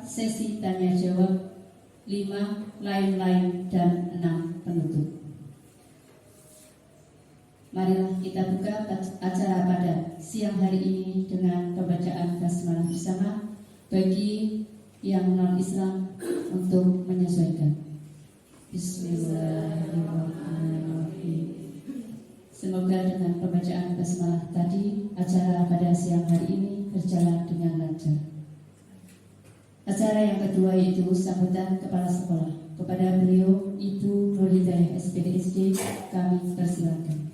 sesi tanya jawab, 5 lain-lain, dan 6 penutup. Marilah kita buka acara pada siang hari ini dengan pembacaan basmalah bersama bagi yang non-Islam untuk menyesuaikan. Bismillahirrahmanirrahim. Semoga dengan pembacaan basmalah tadi, acara pada siang hari ini berjalan dengan lancar. Acara yang kedua yaitu sambutan kepala sekolah. Kepada beliau, Ibu Nur Hidayah SPDSD, kami persilakan.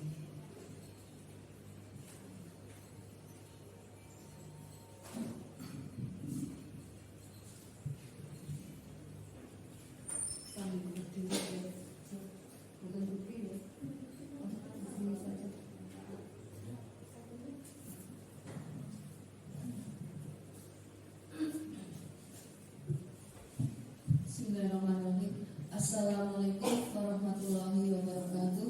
Bismillahirrahmanirrahim. Assalamualaikum warahmatullahi wabarakatuh.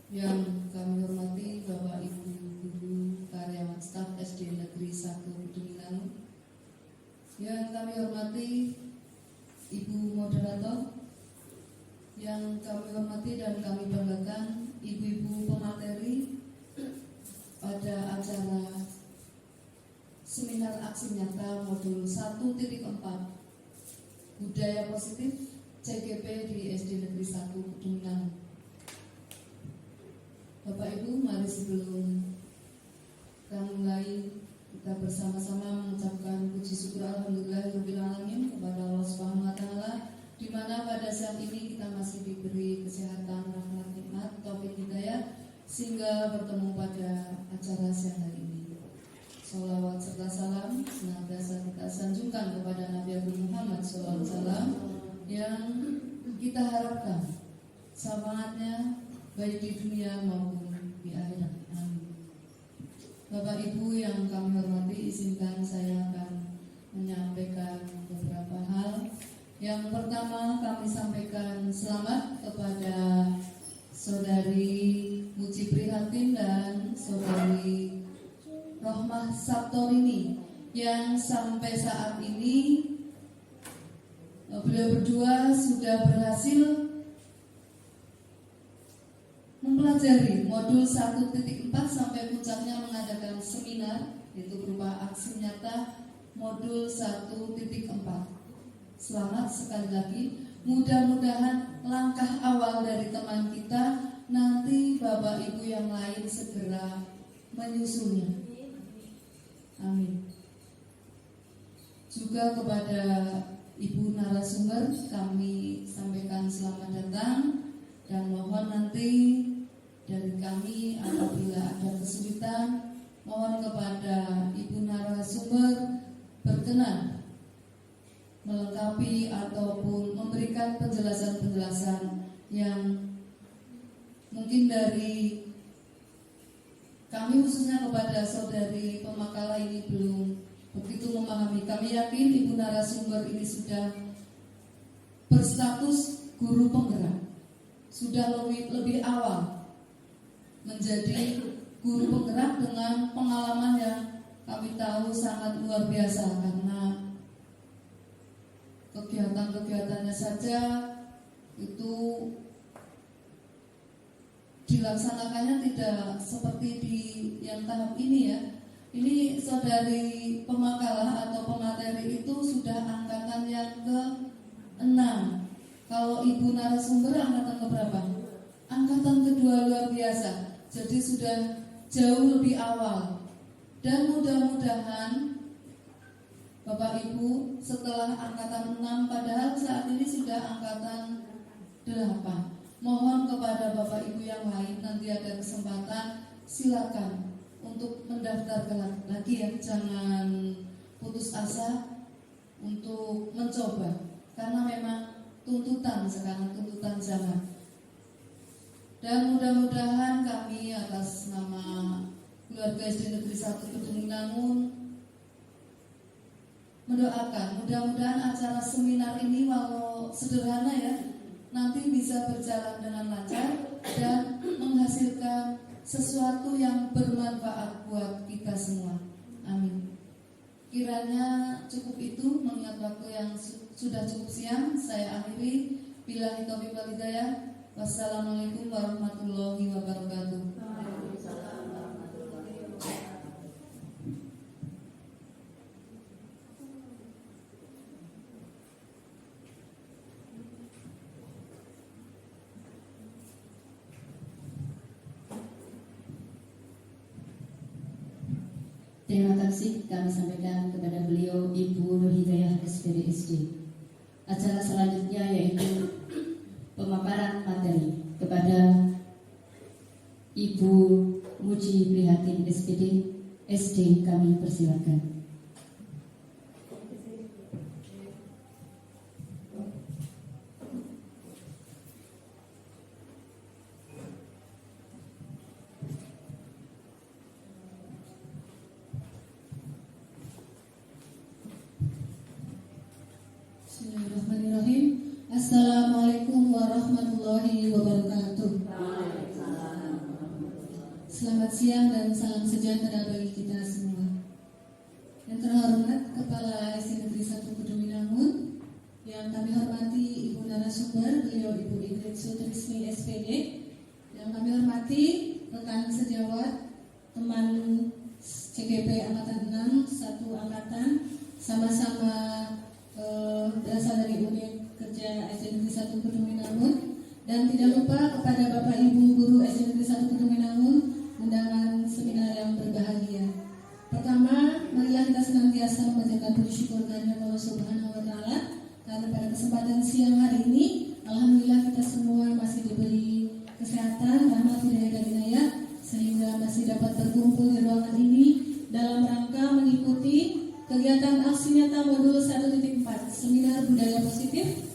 Yang kami hormati Bapak Ibu Guru karyawan staf SD Negeri 1 Kedung. Yang kami hormati Ibu Moderator. Yang kami hormati dan kami banggakan ibu-ibu pemateri pada acara Seminar Aksi Nyata Modul 1.4 Budaya Positif CGP di SD Negeri 1 Kedung. Bapak Ibu, mari sebelum kita mulai, kita bersama-sama mengucapkan puji syukur alhamdulillahirabbil alamin kepada Allah Subhanahu wa taala, di mana pada saat ini kita masih diberi kesehatan, rahmat, nikmat, taufik hidayah sehingga bertemu pada acara siang hari ini. Salawat serta salam senantiasa kita sanjungkan kepada Nabi Agung Muhammad SAW yang kita harapkan syafaatnya baik di dunia maupun di akhirat. Amin. Bapak Ibu yang kami hormati, izinkan saya akan menyampaikan beberapa hal. Yang pertama, kami sampaikan selamat kepada Saudari Muci Prihatin dan Saudari Rohmah Sabtorini yang sampai saat ini beliau berdua sudah berhasil mempelajari modul 1.4 sampai puncaknya mengadakan seminar yaitu berupa aksi nyata modul 1.4. Selamat sekali lagi. Mudah-mudahan langkah awal dari teman kita nanti Bapak Ibu yang lain segera menyusulnya. Amin. Juga kepada Ibu narasumber kami sampaikan selamat datang dan mohon nanti dari kami apabila ada kesulitan mohon kepada Ibu narasumber berkenan melengkapi ataupun memberikan penjelasan-penjelasan yang mungkin dari kami khususnya kepada saudari pemakalah ini belum begitu memahami. Kami yakin Ibu narasumber ini sudah berstatus guru penggerak, sudah lebih awal menjadi guru penggerak dengan pengalaman yang kami tahu sangat luar biasa karena kegiatan-kegiatannya saja itu dilaksanakannya tidak seperti di yang tahap ini ya. Ini saudari pemakalah atau pemateri itu sudah angkatan yang ke-6. Kalau Ibu narasumber angkatan keberapa? Angkatan kedua, luar biasa. Jadi sudah jauh lebih awal. Dan mudah-mudahan Bapak Ibu setelah angkatan 6 padahal saat ini sudah angkatan 8. Mohon kepada Bapak Ibu yang lain nanti ada kesempatan silakan untuk mendaftar lagi ya, jangan putus asa untuk mencoba karena memang tuntutan sekarang, tuntutan zaman. Dan mudah-mudahan kami atas nama keluarga SD Negeri 1 Kedung mendoakan mudah-mudahan acara seminar ini walau sederhana ya nanti bisa berjalan dengan lancar dan menghasilkan sesuatu yang bermanfaat buat kita semua. Amin. Kiranya cukup itu, mengingat waktu yang sudah cukup siang, saya akhiri. Billahi taufiq wal hidayah. Wassalamualaikum warahmatullahi wabarakatuh. Terima kasih kami sampaikan kepada beliau Ibu Nur Hidayah SPDSD. Acara selanjutnya yaitu pemaparan materi kepada Ibu Muji Prihatin SPD SD, kami persilakan. Bismillahirrahmanirrahim. Assalamualaikum warahmatullahi wabarakatuh. Selamat siang dan salam sejahtera bagi kita semua. Yang terhormat Kepala SD Negeri 1 Kedungminangun, yang kami hormati Ibu narasumber, beliau Ibu Ingrid Sutrisni SPD, yang kami hormati rekan sejawat, teman CGP Angkatan 6, satu angkatan, sama-sama berasal dari unit kerja SD Negeri 1 Kedungminangun, dan tidak lupa kepada Bapak Ibu guru SD Negeri 1 Kedungminangun, undangan seminar yang berbahagia. Pertama, marilah kita senantiasa memanjatkan puji syukur kehadirat Allah Subhanahu wa taala, karena pada kesempatan siang hari ini alhamdulillah kita semua masih diberi kesehatan, rahmat, hidayah dan inayah, sehingga masih dapat berkumpul di ruangan ini dalam rangka mengikuti kegiatan aksi nyata modul 1.4 Seminar Budaya Positif.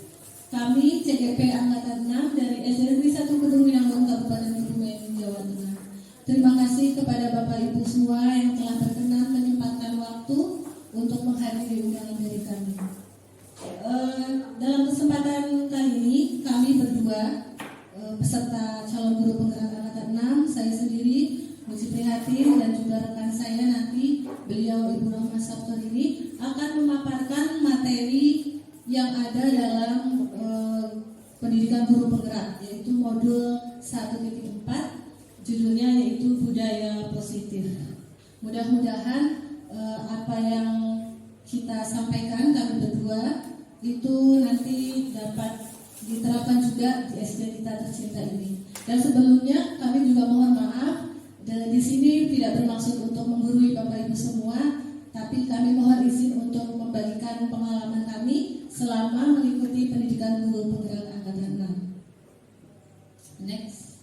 Kami CGP Angkatan 6 dari SD Negeri 1 Kedungminangun, Kabupaten Kebumen, Jawa Tengah. Terima kasih kepada Bapak Ibu semua yang telah berkenan menyempatkan waktu untuk menghadiri undangan dari kami. Dalam kesempatan kali ini kami berdua peserta calon guru penggerak Angkatan 6, saya sendiri Muji Prihatin, dan juga rekan saya nanti beliau Ibu Rahma Sabtur ini akan memaparkan materi yang ada dalam pendidikan guru penggerak, yaitu modul 1.4, judulnya yaitu Budaya Positif. Mudah-mudahan apa yang kita sampaikan kami berdua itu nanti dapat diterapkan juga di SD kita tercinta ini. Dan sebelumnya kami juga mohon maaf, dan di sini tidak bermaksud untuk menggurui Bapak Ibu semua, tapi kami mohon izin untuk membagikan pengalaman kami selama mengikuti pendidikan guru penggerak Angkatan 6. Next.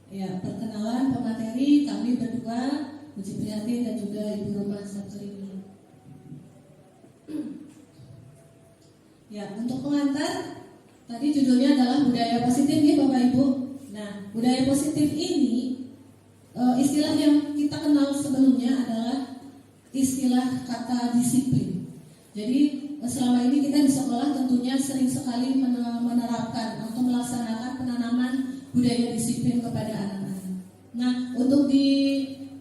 Ya, perkenalan pemateri kami berdua, Muji Prihatin dan juga Ibu Rahma Sabtur ini. Ya, untuk pengantar tadi judulnya adalah budaya positif nih Bapak Ibu. Nah, budaya positif ini istilah yang kita kenal sebelumnya adalah istilah kata disiplin. Jadi selama ini kita di sekolah tentunya sering sekali menerapkan atau melaksanakan penanaman budaya disiplin kepada anak-anak. Nah, untuk di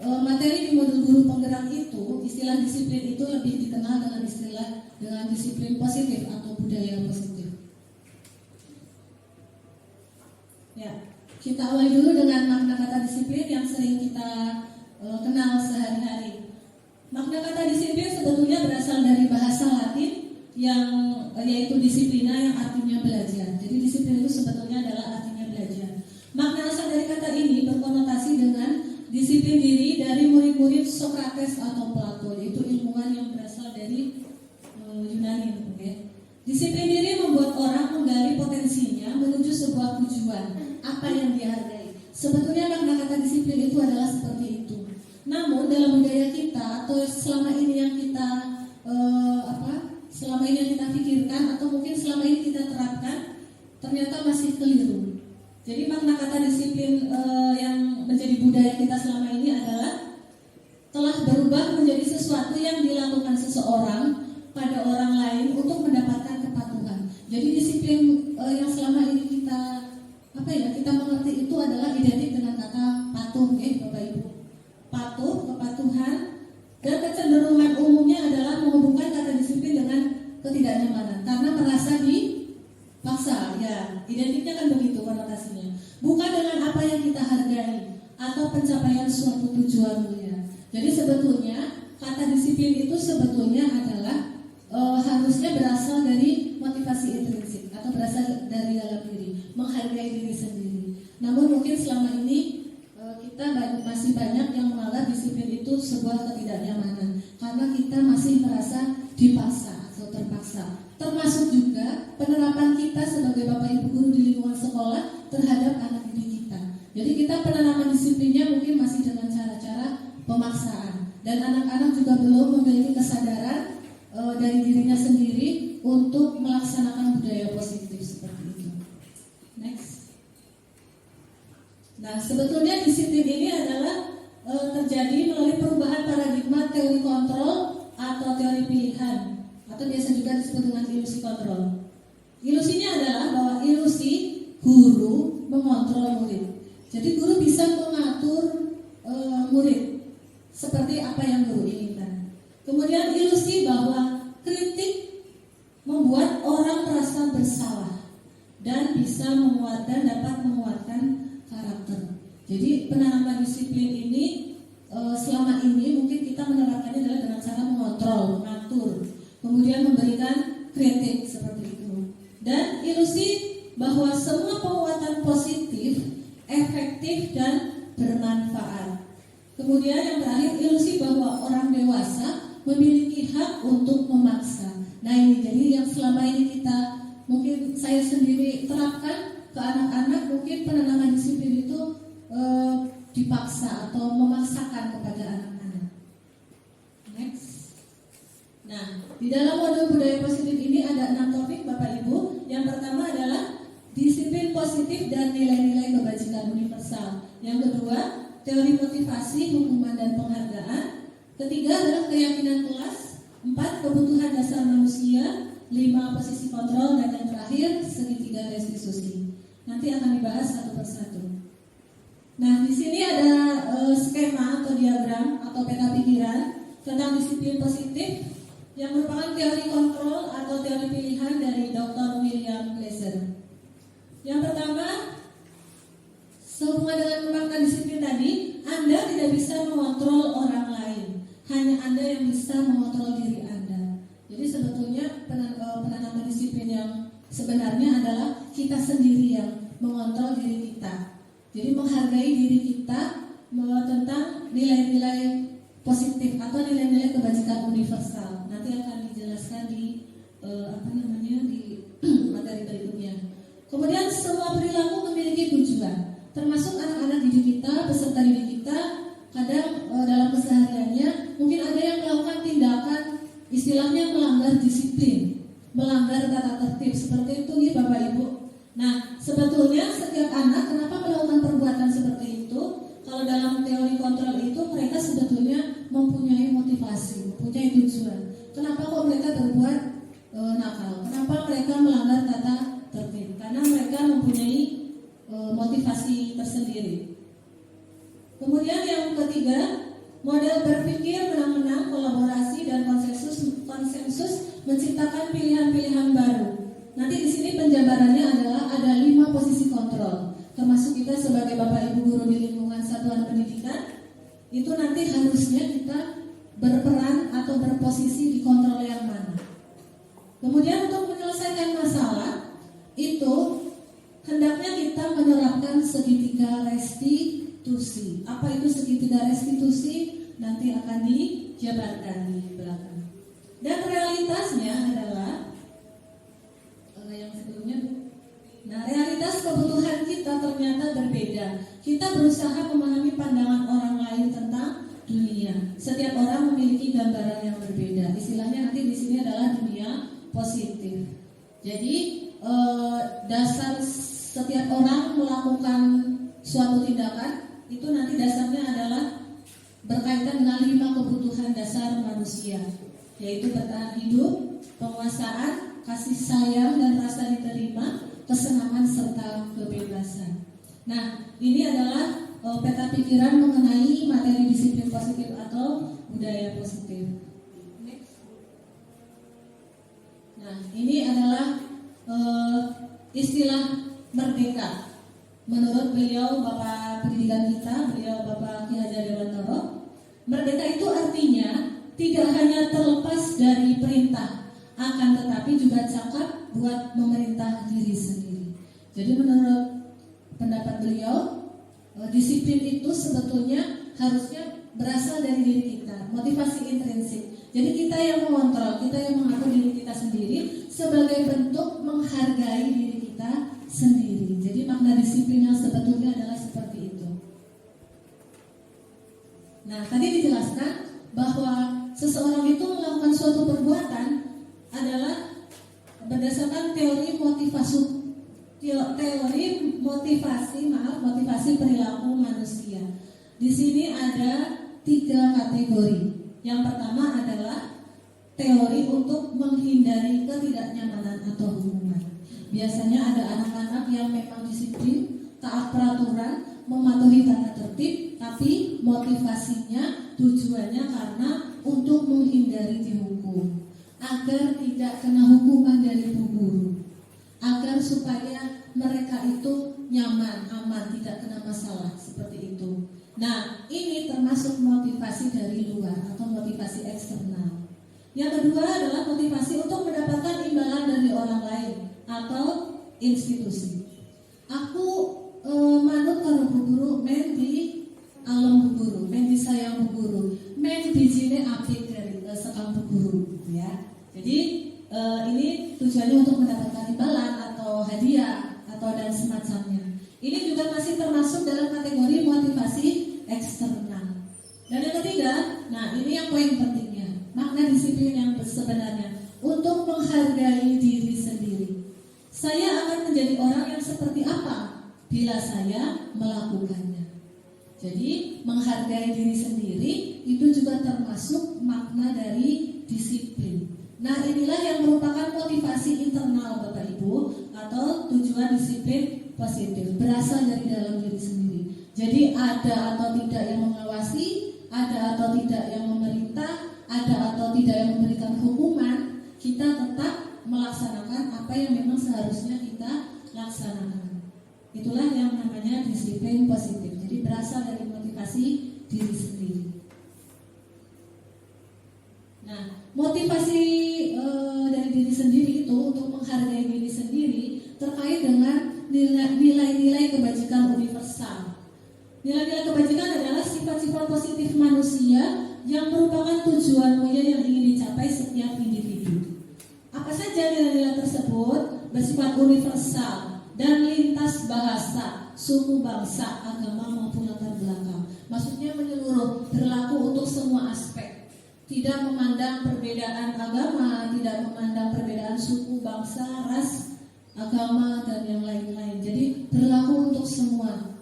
materi di modul guru penggerak itu, istilah disiplin itu lebih dikenal dengan disiplin positif atau budaya positif. Ya, kita awali dulu dengan makna kata disiplin yang sering kita kenal sehari-hari. Makna kata disiplin sebetulnya berasal dari bahasa Latin yang yaitu disiplina, yang artinya belajar. Jadi disiplin itu sebetulnya adalah artinya belajar. Makna asal dari kata ini berkonotasi dengan disiplin diri dari murid-murid Sokrates atau Plato, yaitu ilmuwan yang berasal dari Yunani. Okay? Disiplin diri membuat orang menggali potensinya menuju sebuah tujuan, apa yang dihargai. Sebetulnya makna kata disiplin itu adalah seperti itu. Namun dalam budaya kita atau selama ini yang kita selama ini yang kita pikirkan atau mungkin selama ini kita terapkan ternyata masih keliru. Jadi makna kata disiplin yang menjadi budaya kita selama ini adalah telah berubah menjadi sesuatu yang dilakukan seseorang pada orang lain untuk mendapatkan kepatuhan. Jadi disiplin yang selama ini kita mengerti itu adalah identik dengan kata patuh, Bapak Ibu. Patuh, kepatuhan, dan kecenderungan umumnya adalah menghubungkan kata disiplin dengan ketidaknyamanan karena merasa dipaksa. Ya, identiknya kan begitu konotasinya. Bukan dengan apa yang kita hargai atau pencapaian suatu tujuan mulia. Jadi sebetulnya kata disiplin itu sebetulnya adalah harusnya berasal dari motivasi intrinsik atau berasal dari dalam diri, menghargai diri sendiri. Namun mungkin selama ini kita masih banyak yang menganggap disiplin itu sebuah ketidaknyamanan karena kita masih merasa dipaksa atau terpaksa. Termasuk juga penerapan kita sebagai Bapak Ibu guru di lingkungan sekolah terhadap anak didik kita. Jadi kita penerapan disiplinnya mungkin masih dengan cara-cara pemaksaan, dan anak-anak juga belum memiliki kesadaran dari dirinya sendiri untuk melaksanakan budaya positif seperti itu. Next. Nah, sebetulnya disiplin ini adalah terjadi melalui perubahan paradigma teori kontrol atau teori pilihan, atau biasa juga disebut dengan ilusi kontrol. Ilusinya adalah bahwa ilusi guru mengontrol murid. Jadi guru bisa mengatur murid seperti apa yang guru inginkan. Kemudian ilusi bahwa kritik membuat orang merasa bersalah dan bisa menguatkan, dapat menguatkan karakter. Jadi penanaman disiplin ini selama ini mungkin kita menerapkannya adalah dengan cara mengontrol, mengatur, kemudian memberikan kritik seperti itu. Dan ilusi bahwa semua penguatan positif, efektif dan bermanfaat. Kemudian yang terakhir, ilusi bahwa orang dewasa memiliki hak untuk memaksa. Nah ini jadi yang selama ini kita, mungkin saya sendiri terapkan ke anak-anak, mungkin penanaman disiplin itu dipaksa atau memaksakan kepada anak-anak. Next. Nah, di dalam modul budaya positif ini ada 6 topik Bapak Ibu. Yang pertama adalah disiplin positif dan nilai-nilai kebajikan universal. Yang kedua, teori motivasi, hukuman dan penghargaan. Ketiga adalah keyakinan kelas. 4, kebutuhan dasar manusia. 5, posisi kontrol. Dan yang terakhir, segitiga restitusi. Nanti akan dibahas satu persatu. Nah, di sini ada skema atau diagram atau peta pikiran tentang disiplin positif yang merupakan teori kontrol atau teori pilihan dari Dr. William Glasser. Yang pertama, sehubungan dengan menerapkan disiplin tadi, Anda tidak bisa mengontrol orang lain, hanya Anda yang bisa mengontrol diri Anda. Jadi sebetulnya penanaman disiplin yang sebenarnya adalah kita sendiri yang mengontrol diri kita. Jadi menghargai diri kita tentang nilai-nilai positif atau nilai-nilai kebajikan universal. Nanti akan dijelaskan di di materi berikutnya. Kemudian semua perilaku memiliki tujuan, termasuk anak-anak didik kita, peserta didik kita. Kadang dalam kesehariannya mungkin ada yang melakukan tindakan istilahnya melanggar disiplin, melanggar tata tertib seperti itu ya Bapak Ibu. Nah, sebetulnya setiap anak kenapa melakukan perbuatan seperti itu? Kalau dalam teori kontrol itu mereka sebetulnya mempunyai motivasi, mempunyai tujuan. Kenapa kok mereka berbuat nakal? Kenapa mereka melanggar tata tertib? Karena mereka mempunyai motivasi tersendiri. Kemudian yang ketiga, model berpikir menang-menang, kolaborasi dan konsensus menciptakan pilihan-pilihan baru. Nanti di sini penjabarannya adalah ada 5 posisi kontrol, termasuk kita sebagai Bapak Ibu guru di lingkungan satuan pendidikan, itu nanti harusnya kita berperan atau berposisi di kontrol yang mana. Kemudian untuk menyelesaikan masalah itu hendaknya kita menerapkan segitiga restitusi. Apa itu segitiga restitusi? Nanti akan dijabarkan di belakang. Dan realitasnya adalah yang sebelumnya. Nah, realitas kebutuhan kita ternyata berbeda. Kita berusaha memahami pandangan orang lain tentang dunia. Setiap orang memiliki gambaran yang berbeda. Istilahnya nanti di sini adalah dunia positif. Jadi dasar setiap orang melakukan suatu tindakan itu nanti dasarnya adalah berkaitan dengan 5 kebutuhan dasar manusia, yaitu bertahan hidup, penguasaan, kasih sayang dan rasa diterima, kesenangan serta kebebasan. Nah, ini adalah peta pikiran mengenai materi disiplin positif atau budaya positif. Next. Nah, ini adalah istilah merdeka. Menurut beliau Bapak Pendidikan kita, beliau Bapak Ki Hajar Dewantoro, merdeka itu artinya tidak hanya terlepas dari perintah, akan tetapi juga cakap buat memerintah diri sendiri. Jadi menurut pendapat beliau, disiplin itu sebetulnya harusnya berasal dari diri kita, motivasi intrinsik. Jadi kita yang mengontrol, kita yang mengatur diri kita sendiri sebagai bentuk menghargai diri kita sendiri. Jadi makna disiplin yang sebetulnya adalah seperti itu. Nah, tadi dijelaskan bahwa seseorang itu melakukan suatu perbuatan adalah berdasarkan teori motivasi perilaku manusia. Di sini ada 3 kategori. Yang pertama adalah teori untuk menghindari ketidaknyamanan atau hukuman. Biasanya ada anak-anak yang memang disiplin, taat peraturan, mematuhi tata tertib, tapi motivasinya, tujuannya karena untuk menghindari dihukum, agar tidak kena hukuman dari bu guru, agar supaya mereka itu nyaman, aman, tidak kena masalah, seperti itu. Nah, ini termasuk motivasi dari luar atau motivasi eksternal. Yang kedua adalah motivasi untuk mendapatkan imbalan dari orang lain atau institusi. Aku manut karo bu guru, men di alam bu guru, men di sayang bu guru, men bijine apik dari sekang bu guru, ya. Jadi ini tujuannya untuk mendapatkan imbalan atau hadiah atau dan semacamnya. Ini juga masih termasuk dalam kategori motivasi eksternal. Dan yang ketiga, nah ini yang poin pentingnya, makna disiplin yang sebenarnya untuk menghargai diri sendiri. Saya akan menjadi orang yang seperti apa bila saya melakukannya. Jadi menghargai diri sendiri itu juga termasuk makna dari disiplin. Nah, inilah yang merupakan motivasi internal Bapak Ibu atau tujuan disiplin positif, berasal dari dalam diri sendiri. Jadi ada atau tidak yang mengawasi, ada atau tidak yang memerintah, ada atau tidak yang memberikan hukuman, kita tetap melaksanakan apa yang memang seharusnya kita laksanakan. Itulah yang namanya disiplin positif. Jadi berasal dari motivasi diri sendiri. Nah, motivasi dari diri sendiri itu untuk menghargai diri sendiri terkait dengan nilai-nilai kebajikan universal. Nilai-nilai kebajikan adalah sifat-sifat positif manusia yang merupakan tujuan mulia yang ingin dicapai setiap individu. Apa saja nilai-nilai tersebut bersifat universal dan lintas bahasa, suku, bangsa, agama maupun latar belakang. Maksudnya menyeluruh, berlaku untuk semua aspek. Tidak memandang perbedaan agama, tidak memandang perbedaan suku, bangsa, ras, agama, dan yang lain-lain. Jadi berlaku untuk semua.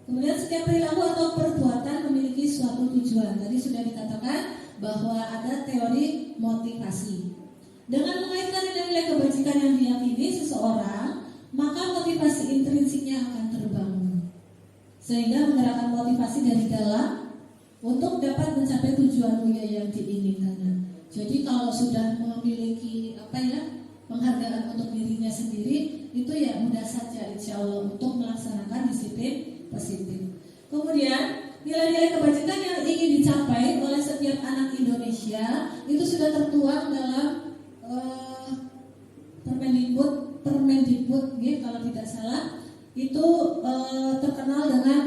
Kemudian setiap perilaku atau perbuatan memiliki suatu tujuan. Tadi sudah dikatakan bahwa ada teori motivasi. Dengan mengaitkan nilai-nilai kebajikan yang diyakini seseorang, maka motivasi intrinsiknya akan terbangun. Sehingga menggerakkan motivasi dari dalam untuk dapat mencapai tujuan mulia yang diinginkannya. Jadi kalau sudah memiliki penghargaan untuk dirinya sendiri, itu ya mudah saja insya Allah untuk melaksanakan disiplin positif. Kemudian nilai-nilai kebajikan yang ingin dicapai oleh setiap anak Indonesia itu sudah tertuang dalam Permendikbud, kalau tidak salah, itu terkenal dengan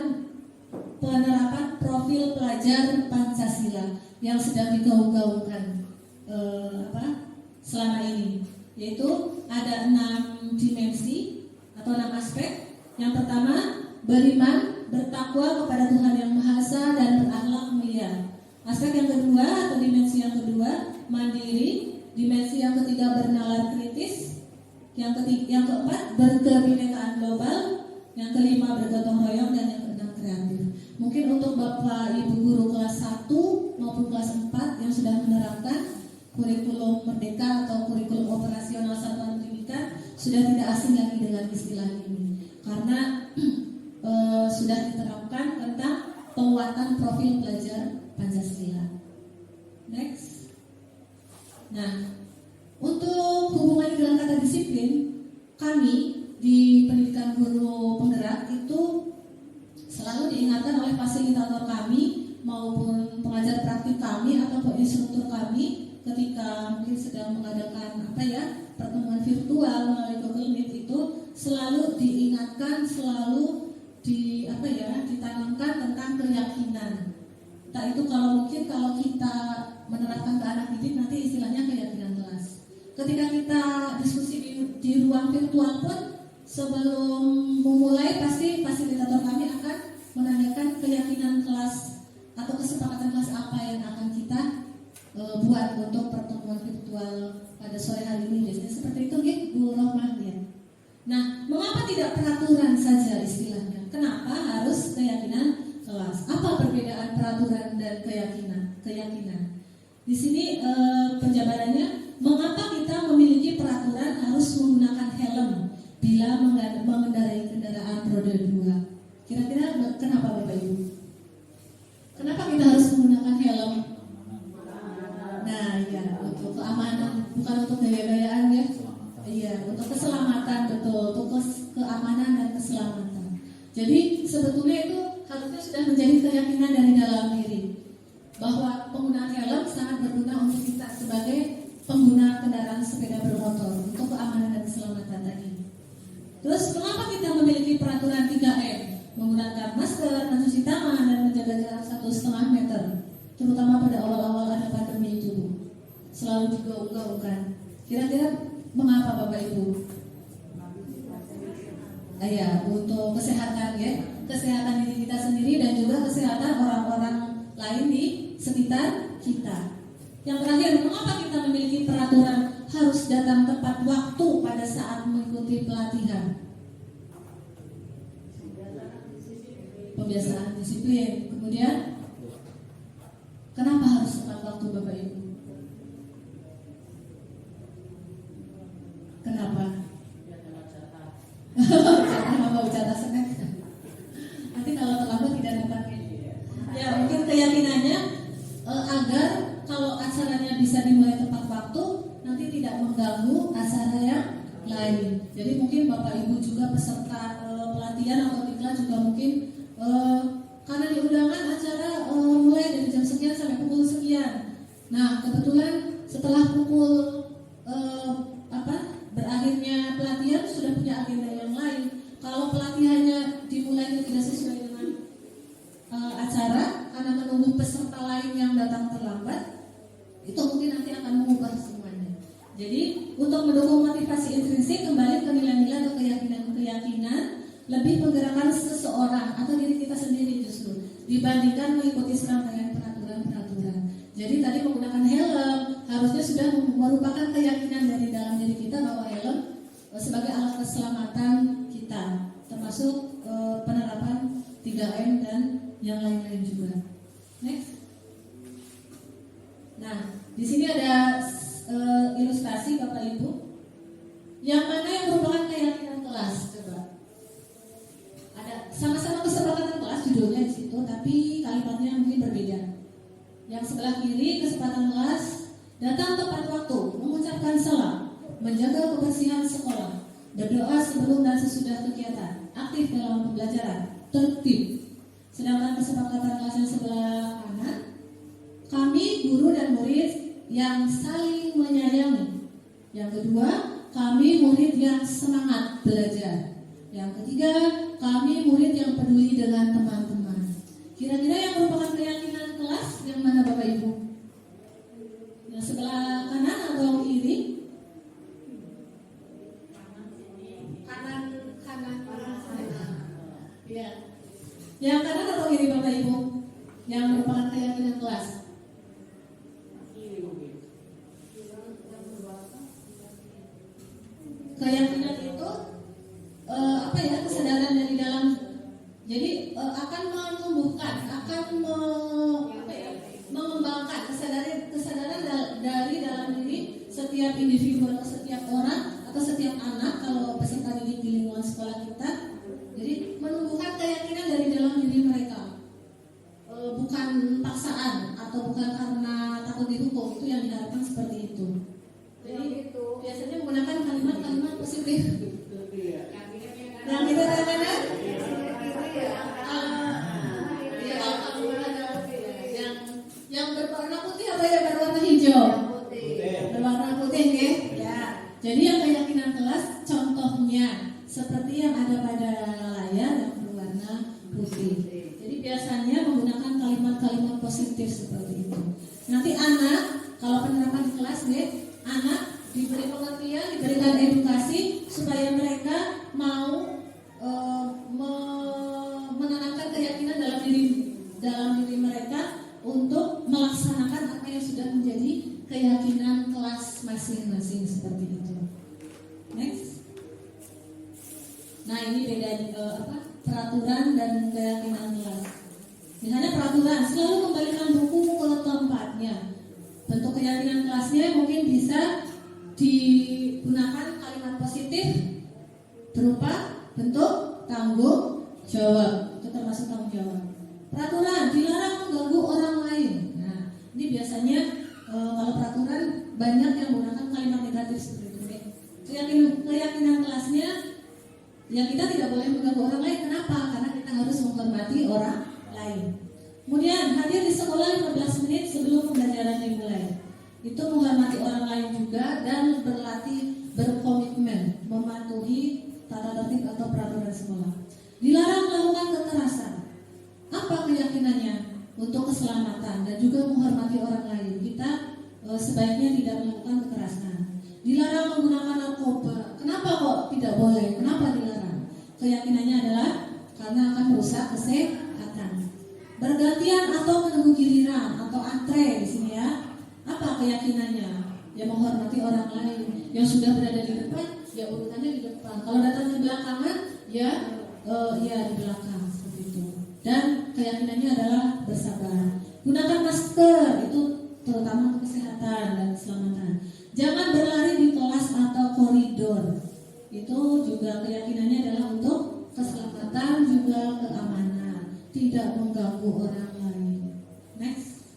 penerapan profil pelajar Pancasila yang sedang digaung-gaungkan selama ini, yaitu ada 6 dimensi atau 6 aspek. Yang pertama, beriman, bertakwa kepada Tuhan Yang Maha Esa dan berakhlak mulia. Aspek yang kedua atau dimensi yang kedua, mandiri. Dimensi yang ketiga, bernalar kritis. Yang keempat, berkebinekaan global. Yang kelima, bergotong royong. Dan yang keenam, kreatif. Mungkin untuk Bapak Ibu guru kelas 1 maupun kelas 4 yang sudah menerapkan kurikulum merdeka atau kurikulum operasional satuan pendidikan sudah tidak asing lagi dengan istilah ini. Karena sudah diterapkan tentang penguatan profil pelajar Pancasila. Next. Nah, untuk hubungan dengan kata disiplin, kami di pendidikan guru penggerak itu selalu diingatkan oleh fasilitator kami maupun pengajar praktik kami ataupun instruktur kami ketika mungkin sedang mengadakan pertemuan virtual melalui Google Meet itu selalu diingatkan, selalu ditanamkan tentang keyakinan. Entah itu kalau kita menerapkan ke anak didik nanti istilahnya keyakinan kelas. Ketika kita diskusi di ruang virtual pun sebelum memulai pasti fasilitator kami akan menanyakan keyakinan kelas atau kesepakatan kelas apa yang akan kita buat untuk pertemuan virtual pada sore hari ini. Biasanya seperti itu Bu Rohmah ya. Nah, mengapa tidak peraturan saja istilahnya? Kenapa harus keyakinan kelas? Apa perbedaan peraturan dan keyakinan? Di sini penjabarannya, mengapa kita memiliki peraturan harus menggunakan helm bila mengendarai kendaraan roda 2? Kira-kira kenapa Bapak Ibu? Kenapa kita harus menggunakan helm? Nah, ya, untuk keamanan, bukan untuk gaya-gayaan ya. Iya, untuk keselamatan, betul, untuk keamanan dan keselamatan. Jadi sebetulnya itu harusnya sudah menjadi keyakinan dari dalam diri bahwa penggunaan helm sangat berguna untuk kita sebagai pengguna kendaraan sepeda bermotor untuk keamanan dan keselamatan tadi. Terus mengapa kita memiliki peraturan 3M? Menggunakan masker, mencuci tangan, dan menjaga jarak 1,5 meter, terutama pada awal-awal ada pandemi itu selalu digaung-gaungkan. Kira-kira mengapa Bapak Ibu? Untuk kesehatan ya, kesehatan diri kita sendiri dan juga kesehatan orang-orang lain di sekitar kita. Yang terakhir, mengapa kita memiliki peraturan harus datang tepat waktu pada saat mengikuti pelatihan? Pembiasaan disiplin. Kemudian, kenapa harus tepat waktu Bapak Ibu? Kenapa? Jangan mau catat snack. Nanti kalau terlambat tidak dapat. Ya mungkin keyakinannya agar kalau acaranya bisa dimulai tepat waktu, nanti tidak mengganggu acara yang lain. Jadi mungkin Bapak Ibu juga peserta pelatihan atau diklat juga mungkin karena di undangan acara mulai dari jam sekian sampai pukul sekian. Nah kebetulan setelah pukul berakhirnya pelatihan sudah punya agenda yang lain. Kalau pelatihannya dimulai tidak sesuai dengan acara karena menunggu peserta lain yang datang terlambat, itu mungkin nanti akan mengubah semuanya. Jadi untuk mendukung motivasi intrinsik kembali ke nilai-nilai atau keyakinan lebih menggerakkan seseorang atau diri kita sendiri justru dibandingkan mengikuti serangkaian peraturan-peraturan. Jadi tadi menggunakan helm harusnya sudah merupakan keyakinan dari dalam diri kita bahwa helm sebagai alat keselamatan kita, termasuk penerapan 3M dan yang lain-lain juga. Next. Nah, di sini ada ilustrasi Bapak Ibu. Yang mana yang merupakan keyakinan kelas? Coba. Ada sama-sama kesepakatan kelas judulnya di situ, tapi kalimatnya mungkin berbeda. Yang sebelah kiri kesempatan kelas, datang tepat waktu, mengucapkan salam, menjaga kebersihan sekolah, berdoa sebelum dan sesudah kegiatan, aktif dalam pembelajaran, tertib. Sedangkan kesepakatan kelas yang sebelah kanan, kami guru dan murid yang saling menyayangi. Yang kedua, kami murid yang semangat belajar. Yang ketiga, kami murid yang peduli dengan teman-teman. Kira-kira yang merupakan keyakinan kelas yang mana Bapak Ibu? Yang sebelah kanan atau kiri? Kanan. Ya. Yang kanan atau kiri Bapak Ibu? Yang merupakan keyakinan kelas. Keyakinan itu kesadaran dari dalam. Jadi akan menumbuhkan, akan mengembangkan kesadaran dari dalam diri setiap individu atau setiap orang atau setiap anak kalau peserta didik di lingkungan sekolah kita. Jadi menumbuhkan keyakinan atau bukan karena takut dihukum, itu yang diharapkan seperti itu. Jadi biasanya menggunakan kalimat-kalimat positif. Yang kita katakan yang berwarna putih apa yang berwarna hijau? Berwarna putih, ya. Jadi yang keyakinan kelas contohnya seperti yang ada pada layar yang berwarna putih. Jadi biasanya menggunakan kalimat-kalimat positif seperti itu. Nanti anak kalau penerapan di kelas anak diberi pengertian, diberikan edukasi supaya mereka mau menanamkan keyakinan dalam diri mereka untuk melaksanakan apa yang sudah menjadi keyakinan kelas masing-masing seperti itu. Next. Nah ini beda peraturan dan keyakinan kelas. Misalnya peraturan selalu kembalikan buku ke tempatnya. Bentuk keyakinan kelasnya mungkin bisa digunakan kalimat positif berupa bentuk tanggung jawab. Itu termasuk tanggung jawab. Peraturan dilarang mengganggu orang lain. Nah ini biasanya kalau peraturan banyak yang menggunakan kalimat negatif seperti itu. Keyakinan kelasnya ya kita tidak boleh mengganggu orang lain. Kenapa? Karena kita harus menghormati orang lain. Kemudian hadir di sekolah 15 menit sebelum pembelajaran dimulai. Itu menghormati orang lain juga dan berlatih berkomitmen mematuhi tata tertib atau peraturan sekolah. Dilarang melakukan kekerasan. Apa keyakinannya? Untuk keselamatan dan juga menghormati orang lain. Kita sebaiknya tidak melakukan kekerasan. Dilarang menggunakan narkoba. Kenapa kok tidak boleh? Kenapa dilarang? Keyakinannya adalah karena akan merusak kesehatan. Bergantian atau menunggu giliran atau antre di sini ya. Apa keyakinannya? Ya menghormati orang lain. Yang sudah berada di depan, ya urutannya di depan. Kalau datangnya belakangan, ya di belakang seperti itu. Dan keyakinannya adalah bersabar. Gunakan masker itu terutama untuk kesehatan dan keselamatan. Jangan berlari di kelas atau koridor. Itu juga keyakinannya adalah untuk keselamatan juga keamanan, tidak mengganggu orang lain. Next.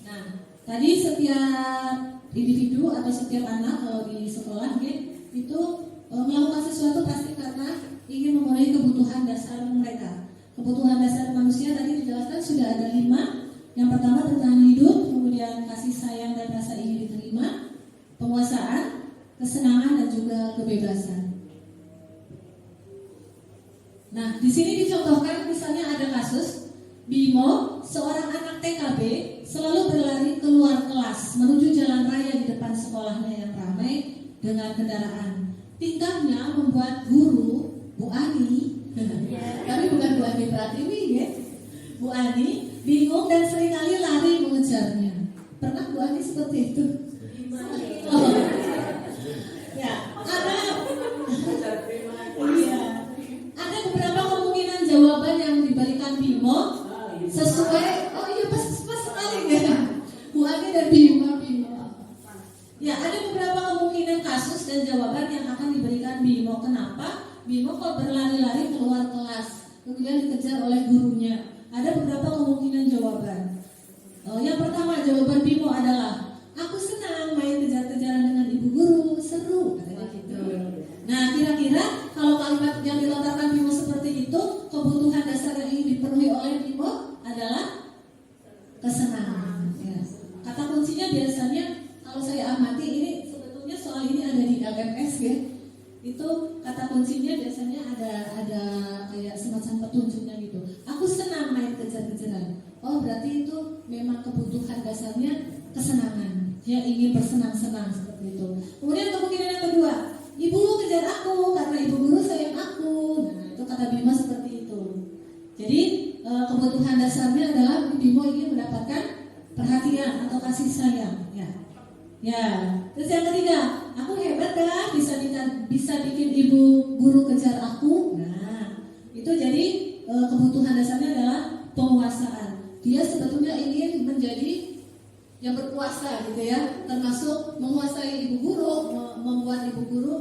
Nah, tadi setiap individu atau setiap anak kalau di sekolah itu melakukan sesuatu pasti karena ingin memenuhi kebutuhan dasar mereka. Kebutuhan dasar manusia tadi dijelaskan sudah ada 5. Yang pertama bertahan hidup, kemudian kasih sayang dan rasa ingin diterima, penguasaan, kesenangan dan juga kebebasan. Nah, di sini dicontohkan misalnya ada kasus Bimo, seorang anak TKB, selalu berlari keluar kelas menuju jalan raya di depan sekolahnya yang ramai dengan kendaraan. Tingkahnya membuat guru Bu Ani, tapi bukan Bu Ani Pratiwi ya, Bu Ani bingung dan seringkali lari mengejarnya. Pernah Bu Ani seperti itu? Oh. Ya, ada beberapa kemungkinan jawaban yang diberikan Bimo sesuai. Oh iya pas sekali ya. Bu Ani dan Bimo. Ya, ada beberapa kemungkinan kasus dan jawaban yang akan diberikan Bimo. Kenapa? Bimo kok berlari-lari keluar kelas, kemudian dikejar oleh gurunya. Ada beberapa kemungkinan jawaban. Yang pertama jawaban Bimo adalah, aku senang main kejar-kejaran dengan ibu guru, seru, katanya gitu. Nah, kira-kira kalau kalimat yang dilontarkan Bimo seperti itu, kebutuhan dasar yang ingin dipenuhi oleh Bimo adalah kesenangan. Ya. Kata kuncinya biasanya kalau saya amati ini sebetulnya soal ini ada di LMS ya. Itu kata kuncinya biasanya ada kayak semacam petunjuknya gitu. Aku senang main kejar-kejaran. Oh berarti itu memang kebutuhan dasarnya kesenangan. Dia ingin bersenang-senang seperti itu. Kemudian kemungkinan yang kedua, ibu kejar aku karena ibu guru sayang aku. Nah itu kata Bimo seperti itu. Jadi kebutuhan dasarnya adalah Bimo ingin mendapatkan perhatian atau kasih sayang. Ya. Terus yang ketiga, aku hebat kan bisa bikin ibu guru kejar aku. Nah, itu jadi kebutuhan dasarnya adalah penguasaan. Dia sebetulnya ingin menjadi yang berkuasa gitu ya, termasuk menguasai ibu guru, membuat ibu guru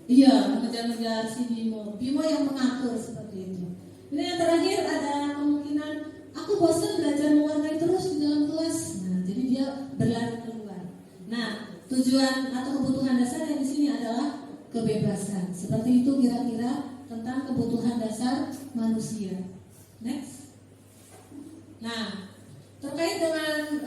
mengejar-ngejar si Bimo yang mengatur seperti itu. Ini yang terakhir ada kemungkinan aku bosan belajar tujuan atau kebutuhan dasar yang di sini adalah kebebasan. Seperti itu kira-kira tentang kebutuhan dasar manusia. Next. Nah, terkait dengan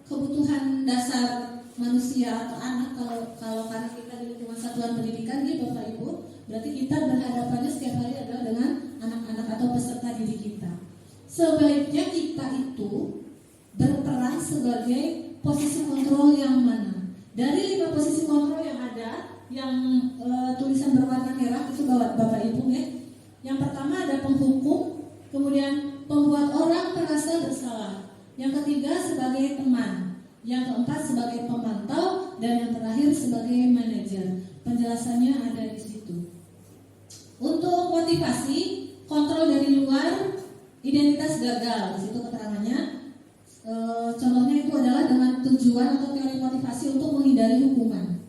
kebutuhan dasar manusia atau anak, kalau karena kita di lingkungan satuan pendidikan nih Bapak Ibu, berarti kita berhadapannya setiap hari adalah dengan anak-anak atau peserta didik kita. Sebaiknya kita itu berperan sebagai posisi kontrol yang mana? Dari 5 posisi kontrol yang ada, yang tulisan berwarna merah itu Bapak Ibu ya. Yang pertama ada penghukum, kemudian pembuat orang merasa bersalah. Yang ketiga sebagai teman, yang keempat sebagai pemantau, dan yang terakhir sebagai manajer. Penjelasannya ada di situ. Untuk motivasi, kontrol dari luar, identitas gagal, di situ keterangannya. Contohnya itu adalah dengan tujuan atau teori motivasi untuk menghindari hukuman.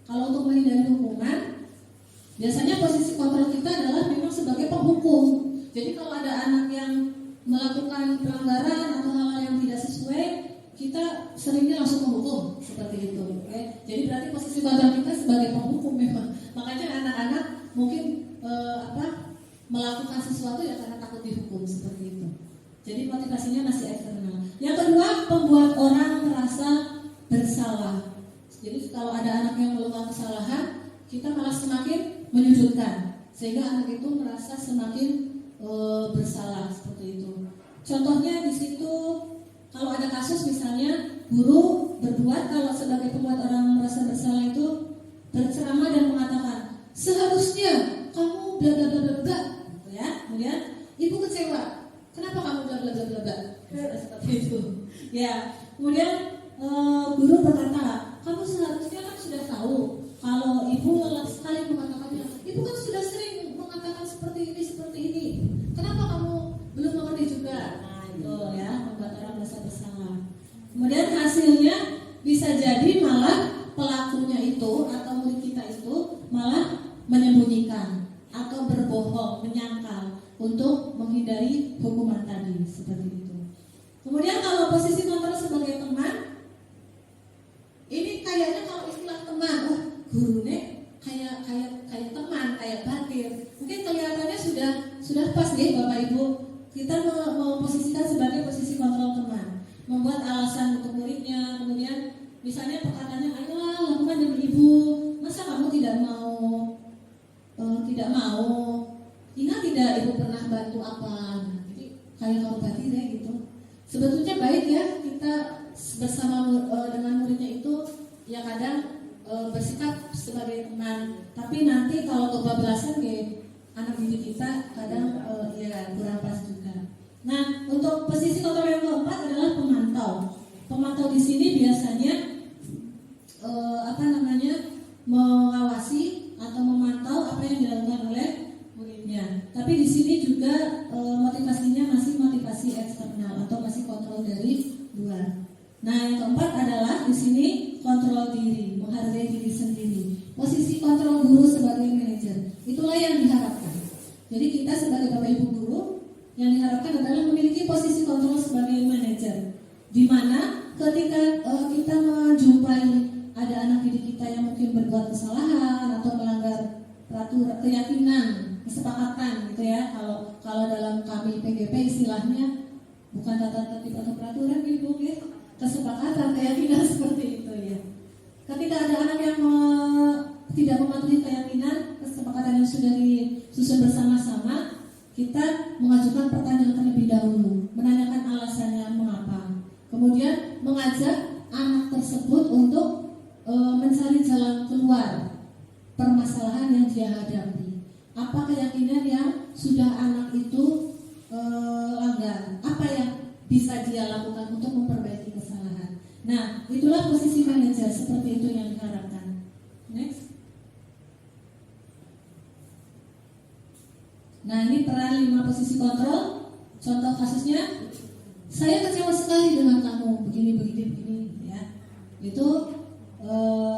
Kalau untuk menghindari hukuman, biasanya posisi kontrol kita adalah memang sebagai penghukum. Jadi kalau ada anak yang melakukan pelanggaran atau hal-hal yang tidak sesuai, kita seringnya langsung menghukum seperti itu. Okay? Jadi berarti posisi kontrol kita sebagai penghukum memang. Makanya anak-anak mungkin melakukan sesuatu ya karena takut dihukum seperti itu. Jadi motivasinya masih eksternal. Yang kedua, pembuat orang merasa bersalah. Jadi kalau ada anak yang melakukan kesalahan, kita malah semakin menyudutkan, sehingga anak itu merasa semakin bersalah seperti itu. Contohnya di situ, kalau ada kasus misalnya guru berbuat, kalau sebagai pembuat orang merasa bersalah itu berceramah dan mengatakan seharusnya kamu bla bla bla bla bla, ya. Kemudian ibu kecewa, kenapa kamu bla bla bla bla bla, seperti itu. Ya, kemudian guru berkata, kamu seharusnya kan sudah tahu kalau ibu lelah sekali mengatakannya. Ibu kan sudah sering mengatakan seperti ini. Kenapa kamu belum mengerti juga? Nah itu ya, membuat orang merasa bersalah. Kemudian hasilnya bisa jadi malah pelakunya itu atau murid kita itu malah menyembunyikan atau berbohong, menyangkal untuk menghindari hukuman tadi, seperti itu. Kemudian kalau posisi kontrol sebagai teman, ini kayaknya kalau istilah teman, gurunya kayak teman, kayak batir. Mungkin kelihatannya sudah pas deh Bapak Ibu. Kita memposisikan sebagai posisi kontrol teman, membuat alasan untuk muridnya. Kemudian misalnya perkataannya, ayolah lakukan demi ibu. Masa kamu tidak mau? Ingat tidak ibu pernah bantu apa? Jadi kayak kamu batir ya gitu. Sebetulnya baik ya kita bersama dengan muridnya itu ya kadang bersikap sebagai teman, tapi nanti kalau kebablasan kayak anak didik kita kadang ya kurang pas juga. Nah, untuk posisi kontrol yang keempat adalah pemantau. Pemantau di sini biasanya mengawasi atau memantau apa yang dilakukan oleh muridnya. Tapi di sini juga motivasinya masih motivasi eksternal atau masih kontrol dari luar. Nah, yang keempat adalah di sini kontrol diri, menghargai diri sendiri. Posisi kontrol guru sebagai manajer, itulah yang diharapkan. Jadi kita sebagai Bapak Ibu guru, yang diharapkan adalah memiliki posisi kontrol sebagai manajer, di mana ketika kita menjumpai ada anak didik kita yang mungkin berbuat kesalahan atau melanggar peraturan, keyakinan, kesepakatan, gitu ya. Kalau dalam kami PGP istilahnya bukan tata tertib atau peraturan, Ibu ya. Kesepakatan, keyakinan seperti itu ya. Ketika ada anak yang tidak mematuhi keyakinan, kesepakatan yang sudah disusun bersama-sama, kita mengajukan pertanyaan terlebih dahulu, menanyakan alasannya mengapa. Kemudian mengajak anak tersebut untuk mencari jalan keluar permasalahan yang dia hadapi. Apa keyakinan yang sudah anak itu langgar? Apa yang bisa dia lakukan untuk memperbaiki kesalahan. Nah, itulah posisi manajer, seperti itu yang diharapkan. Next. Nah, ini peran 5 posisi kontrol. Contoh kasusnya, saya kecewa sekali dengan kamu, begini ya. Itu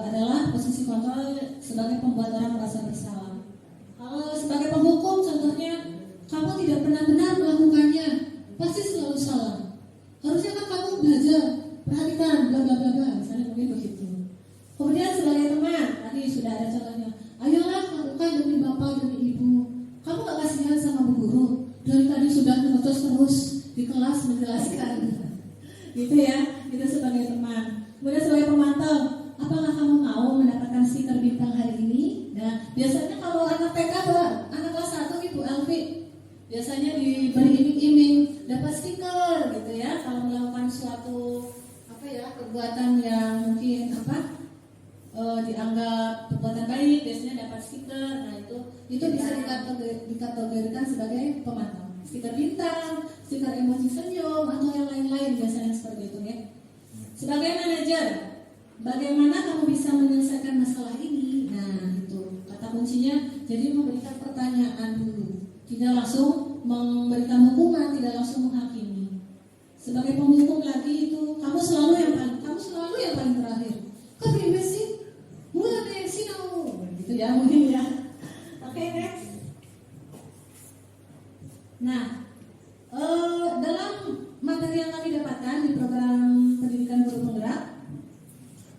adalah posisi kontrol sebagai pembuat orang merasa bersalah. Kalau sebagai penghukum, contohnya, kamu tidak benar-benar melakukannya, pasti selalu salah. Harusnya kan kamu belajar, perhatikan, bla bla bla bla, misalnya mungkin begitu. tadi sudah ada contohnya. Ayolah lakukan demi bapak, demi ibu. Kamu gak kasihan sama bu guru? Dari tadi sudah ngotos terus di kelas menjelaskan. Gitu ya, itu sebagai teman. Kemudian sebagai pemantau, apakah kamu mau mendapatkan stiker bintang hari ini? Nah, biasanya kalau anak TK atau anak kelas 1 Ibu Elvi, biasanya diberi iming-iming dapat stiker gitu ya. Kalau melakukan suatu perbuatan yang mungkin dianggap perbuatan baik, biasanya dapat stiker. Nah, itu bisa dikategorikan sebagai pemantau. Stiker bintang, stiker emoji senyum, atau yang lain-lain biasanya seperti itu ya. Sebagai manajer, bagaimana kamu bisa menyelesaikan masalah ini? Nah, itu kata kuncinya. Jadi memberikan pertanyaan dulu, tidak langsung memberikan hukuman, tidak langsung menghakimi. Sebagai penghukum lagi itu, kamu selalu yang paling terakhir. Kok bebas sih? Mulai dari sini gitu ya mungkin ya. Oke, next. Nah, dalam materi yang kami dapatkan di program pendidikan guru penggerak,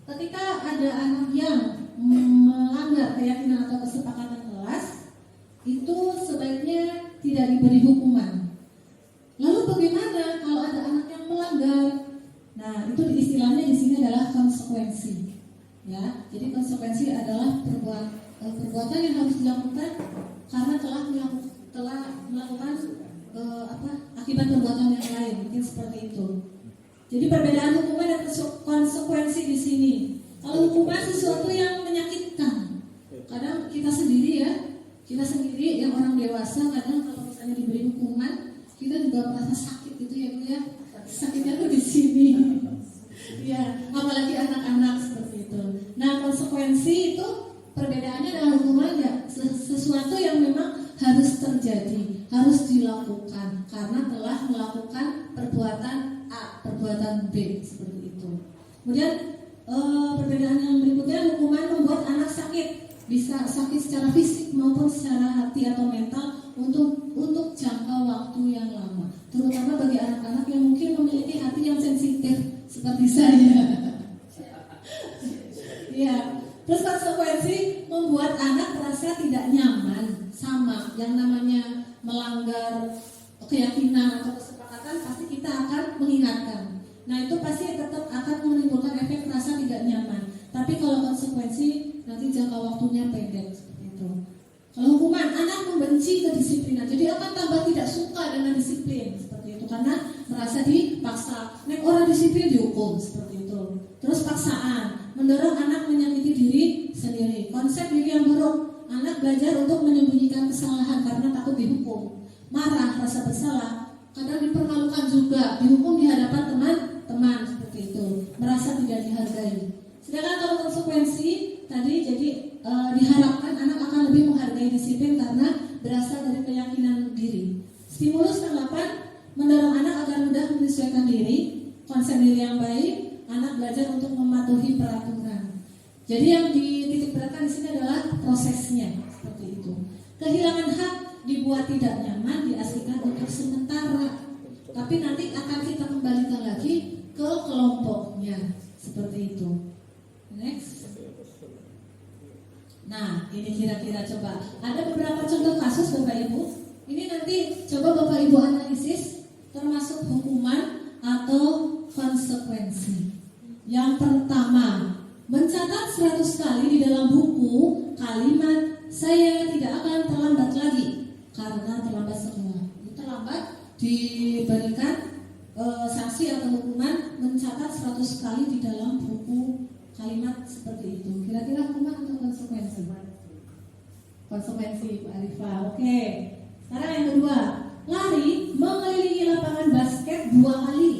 ketika ada anak yang melanggar keyakinan atau kesepakatan kelas, itu sebaiknya tidak diberi hukuman. Lalu bagaimana kalau ada anak yang melanggar? Nah, itu istilahnya di sini adalah konsekuensi. Ya, jadi konsekuensi adalah perbuatan yang harus dilakukan karena telah melakukan akibat perbuatan yang lain, mungkin seperti itu. Jadi perbedaan hukuman dan konsekuensi di sini. Kalau hukuman sesuatu yang menyakitkan, kadang kita sendiri yang orang dewasa kadang kalau misalnya diberi hukuman, kita juga merasa sakit gitu ya Bu ya. Sakitnya tuh di sini. Ya, apalagi anak-anak seperti itu. Nah, konsekuensi itu perbedaannya adalah hukuman ya sesuatu yang memang harus terjadi, harus dilakukan karena telah melakukan perbuatan A, perbuatan B seperti itu. Kemudian perbedaan yang berikutnya, hukuman membuat anak sakit, bisa sakit secara fisik maupun secara hati atau mental untuk jangka waktu yang lama, terutama bagi anak-anak yang mungkin memiliki hati yang sensitif seperti saya. Ya, terus konsekuensi membuat anak merasa tidak nyaman sama yang namanya melanggar keyakinan atau kesepakatan, pasti kita akan mengingatkan. Nah, itu pasti tetap akan menimbulkan efek rasa tidak nyaman. Tapi kalau konsekuensi nanti jangka waktunya pendek seperti itu. Kalau hukuman, anak membenci kedisiplinan, jadi akan tambah tidak suka dengan disiplin seperti itu karena merasa dipaksa. Nek orang disiplin dihukum seperti itu. Terus paksaan, mendorong anak menyakiti diri sendiri. Konsep diri yang buruk, anak belajar untuk menyembunyikan kesalahan karena takut dihukum. Marah, rasa bersalah, kadang dipermalukan juga, dihukum di hadapan teman-teman seperti itu. Merasa tidak dihargai. Sedangkan kalau konsekuensi tadi, jadi diharapkan anak akan lebih menghargai disiplin karena berasal dari keyakinan diri. Stimulus ke-8, mendorong anak agar mudah menyesuaikan diri, konsep diri yang baik, anak belajar untuk mematuhi peraturan. Jadi yang dititik beratkan di sini adalah prosesnya seperti itu. Kehilangan hak dibuat tidak nyaman, diasingkan untuk sementara, tapi nanti akan kita kembalikan lagi ke kelompoknya seperti itu. Next. Nah, ini kira-kira coba ada beberapa contoh kasus Bapak Ibu. Ini nanti coba Bapak Ibu analisis termasuk hukuman atau konsekuensi. Yang pertama, mencatat 100 kali di dalam buku kalimat saya tidak akan terlambat lagi karena terlambat sekolah. Itu terlambat diberikan sanksi atau hukuman mencatat 100 kali di dalam buku kalimat seperti itu. Kira-kira hukuman atau konsekuensi? Konsekuensi, Bu Arifah. Oke. Sekarang yang kedua, lari mengelilingi lapangan basket 2 kali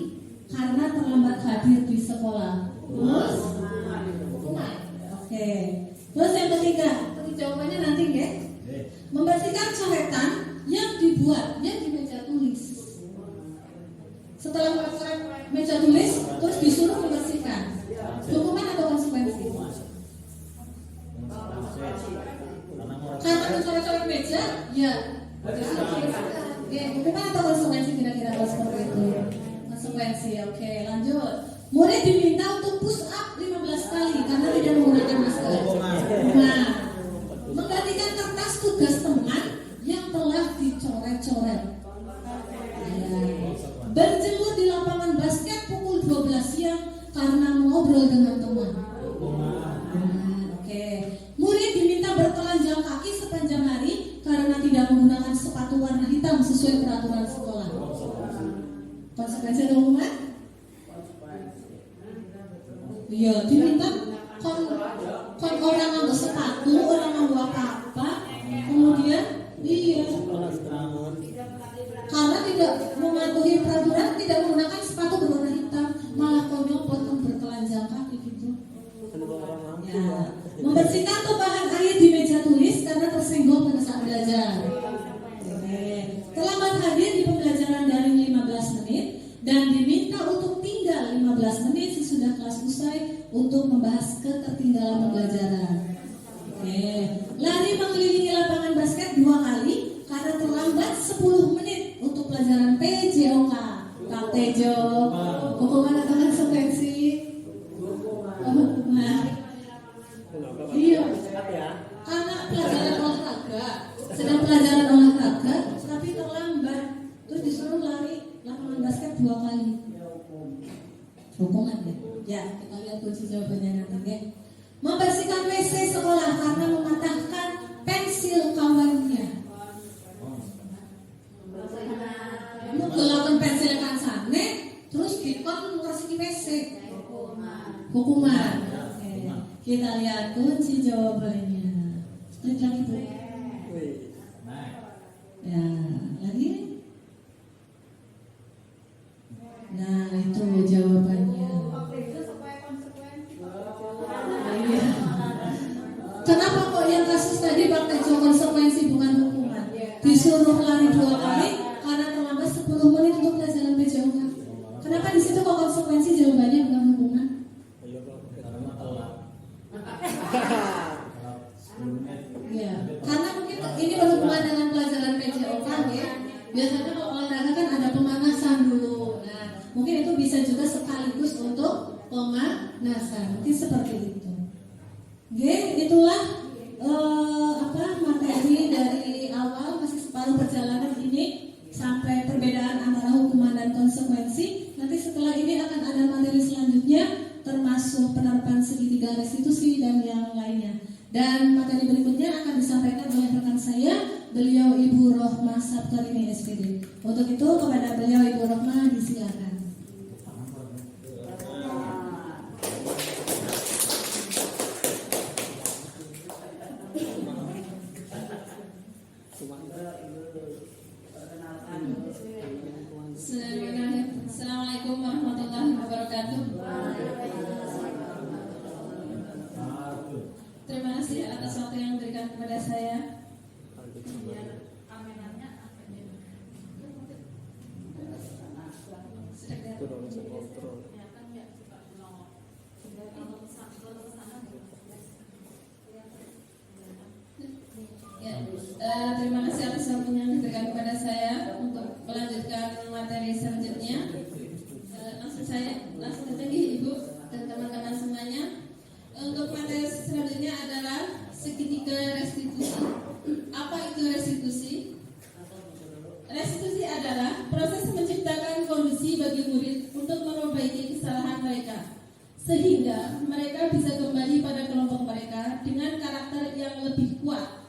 karena terlambat hadir di sekolah. Terus hukuman. Oke. Terus yang ketiga, jawabannya nanti ya. Membersihkan coretan yang dibuat di meja tulis. Setelah coret meja tulis, terus disuruh membersihkan. Hukuman atau konsekuensi? Karena mencoret-coret meja, ya. Oke, hukuman atau konsekuensi kira-kira kalau seperti itu? Konsekuensi, oke, lanjut. Murid diminta untuk push up 15 kali karena tidak menggunakan masker. Ya diminta kon orang nganggo sepatu, orang nganggo apa-apa, kemudian iya karena tidak mematuhi peraturan, tidak menggunakan sepatu berwarna hitam, malah kau nyopot bertelanjang kaki gitu. Ya, membersihkan tumpahan air di meja tulis karena tersenggol pada saat belajar. Terlambat hadir di pembelajaran daring 15 menit dan diminta untuk tinggal 15 menit sesudah kelas usai untuk membahas ketertinggalan pembelajaran. Lari mengelilingi lapangan basket 2 kali karena terlambat 10 menit untuk pelajaran PJOK. Kang Tejo, hukuman atau konsekuensi? Hukuman. Iya. Karena pelajaran olahraga, sedang pelajaran olahraga, tapi terlambat, terus disuruh lari lapangan basket 2 kali. Hukuman ya? Ya, kita lihat kunci jawabannya nanti ya. Membersihkan WC sekolah karena mematahkan pensil kawannya. Menggelapkan pensil kan sana, terus dikon ngasih di WC. Hukuman. Oke. Kita lihat kunci jawabannya. Klik lagi Bu. Ya, lagi. Nah, itu jawabannya. Kenapa kok yang kasus tadi Bang Tejo konsekuensi bukan hukuman? Disuruh lari 2 kali karena terlambat 10 menit untuk pelajaran PJOK. Kenapa di situ kok konsekuensi jawabannya bukan hukuman? Ya, karena mungkin ini berhubungan dengan pelajaran PJOK ya. Biasanya kalau olahraga kan ada pemanasan dulu. Nah, mungkin itu bisa juga sekaligus untuk pemanasan. Mungkin seperti itu. Oke, itulah materi dari awal masih separuh perjalanan ini sampai perbedaan antara hukuman dan konsekuensi. Nanti setelah ini akan ada materi selanjutnya termasuk penerapan segitiga restitusi dan yang lainnya. Dan materi berikutnya akan disampaikan oleh rekan saya, beliau Ibu Rohmah Sabtorini SPD. Untuk itu kepada beliau Ibu Rohmah disilakan. Assalamualaikum warahmatullahi wabarakatuh. Terima kasih atas waktu yang diberikan kepada saya. Terima kasih atas waktunya yang diberikan kepada saya untuk melanjutkan materi selanjutnya. Langsung saja Ibu dan teman-teman semuanya. Untuk materi selanjutnya adalah segitiga restitusi. Apa itu restitusi? Restitusi adalah proses menciptakan kondisi bagi murid untuk memperbaiki kesalahan mereka, sehingga mereka bisa kembali pada kelompok mereka dengan karakter yang lebih kuat.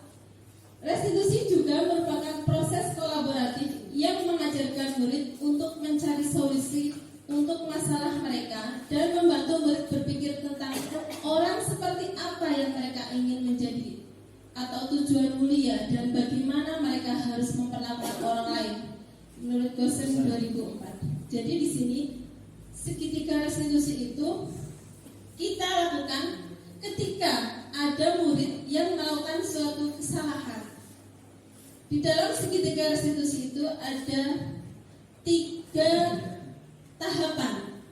Restitusi juga merupakan proses kolaboratif yang mengajarkan murid untuk mencari solusi untuk masalah mereka dan membantu murid berpikir tentang orang seperti apa yang mereka ingin menjadi atau tujuan mulia dan bagaimana mereka harus memperlakukan orang lain menurut Gosen 2004. Jadi di sini segitiga restitusi itu kita lakukan ketika ada murid yang melakukan suatu kesalahan. Di dalam segitiga restitusi itu ada 3 tahapan.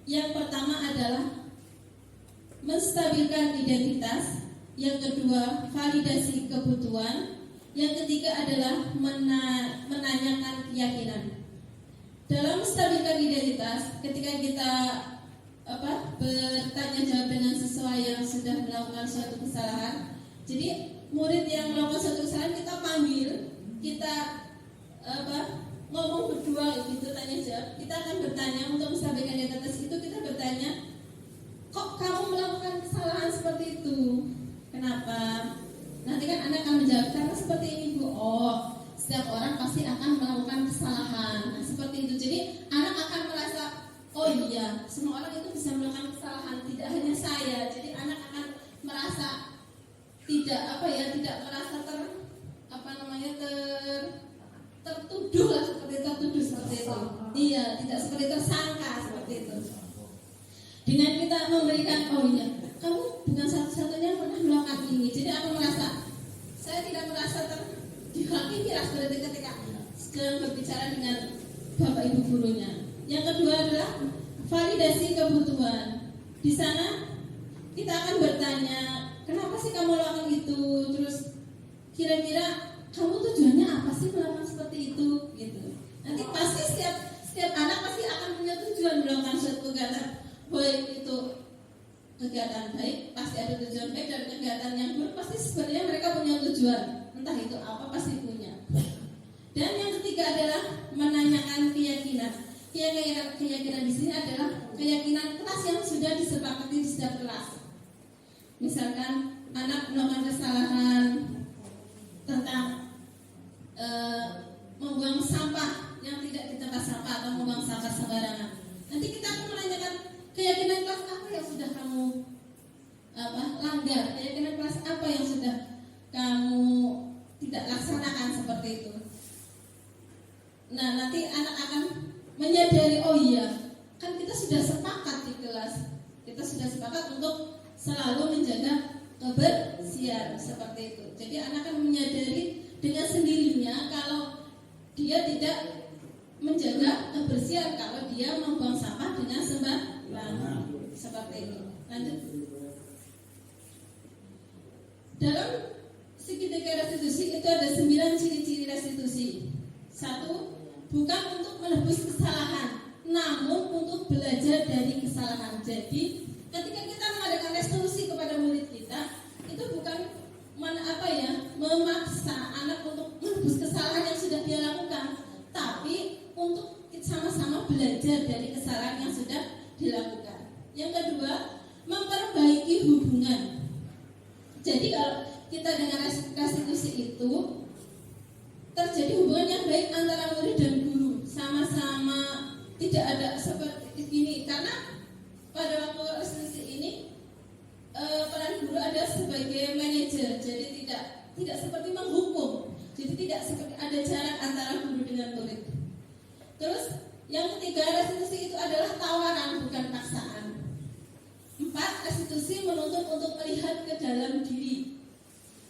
Yang pertama adalah menstabilkan identitas, yang kedua validasi kebutuhan, yang ketiga adalah menanyakan keyakinan. Dalam menstabilkan identitas, ketika kita bertanya jawab dengan sesuai yang sudah melakukan suatu kesalahan, jadi murid yang melakukan suatu kesalahan kita panggil, kita ngomong berdua gitu, tanya jawab. Kita akan bertanya untuk menstabilkan identitas itu, kita bertanya, kok kamu melakukan kesalahan seperti itu? Kenapa? Nanti kan Anda akan menjawab, karena seperti ini Bu. Oh, setiap orang pasti akan melakukan kesalahan. Nah, seperti itu. Jadi anak akan merasa, oh iya, semua orang itu bisa melakukan kesalahan. saya. Jadi anak akan merasa tidak merasa tertuduh lah, seperti itu. Iya, tidak seperti tersangka seperti itu. Dengan kita memberikan, oh iya, kamu bukan satu-satunya yang pernah melakukan ini. Jadi aku merasa, saya tidak merasa dihakimi lah seperti ketika sedang berbicara dengan bapak ibu gurunya. Yang kedua adalah validasi kebutuhan. Di sana kita akan bertanya, kenapa sih kamu lakukan itu? Terus kira-kira kamu tujuannya apa sih melakukan seperti itu? Gitu. Nanti pasti setiap anak pasti akan punya tujuan melakukan suatu kegiatan, baik itu kegiatan baik, pasti ada tujuan baik, dan kegiatan yang buruk pasti sebenarnya mereka punya tujuan, entah itu apa pasti punya. Dan yang ketiga adalah menanyakan keyakinan. Keyakinan di sini adalah keyakinan kelas yang sudah disepakati di setiap kelas. Misalkan anak melakukan kesalahan tentang membuang sampah yang tidak di tempat sampah atau membuang sampah sembarangan. Nanti kita akan menanyakan keyakinan kelas apa yang sudah kamu langgar, keyakinan kelas apa yang sudah kamu tidak laksanakan seperti itu. Nah, nanti anak akan menyadari, oh iya, kan kita sudah sepakat di kelas, kita sudah sepakat untuk selalu menjaga kebersihan seperti itu. Jadi anak akan menyadari dengan sendirinya kalau dia tidak menjaga kebersihan, kalau dia membuang sampah dengan sembarangan seperti itu. Lanjut. Dalam segitiga restitusi itu ada 9 ciri-ciri restitusi. 1, bukan untuk menebus kesalahan, namun untuk belajar dari kesalahan. Jadi ketika kita mengadakan restitusi kepada murid kita, itu bukan memaksa anak untuk menebus kesalahan yang sudah dia lakukan, tapi untuk sama-sama belajar dari kesalahan yang sudah dilakukan. Yang kedua, memperbaiki hubungan. Jadi kalau kita dengan restitusi itu terjadi hubungan yang baik antara murid dan guru, sama-sama tidak ada seperti ini. Karena pada waktu restitusi ini peran guru ada sebagai manajer, jadi tidak seperti menghukum, jadi tidak seperti ada jarak antara guru dengan murid. Terus yang ketiga, restitusi itu adalah tawaran, bukan paksaan. 4, restitusi menuntut untuk melihat ke dalam diri.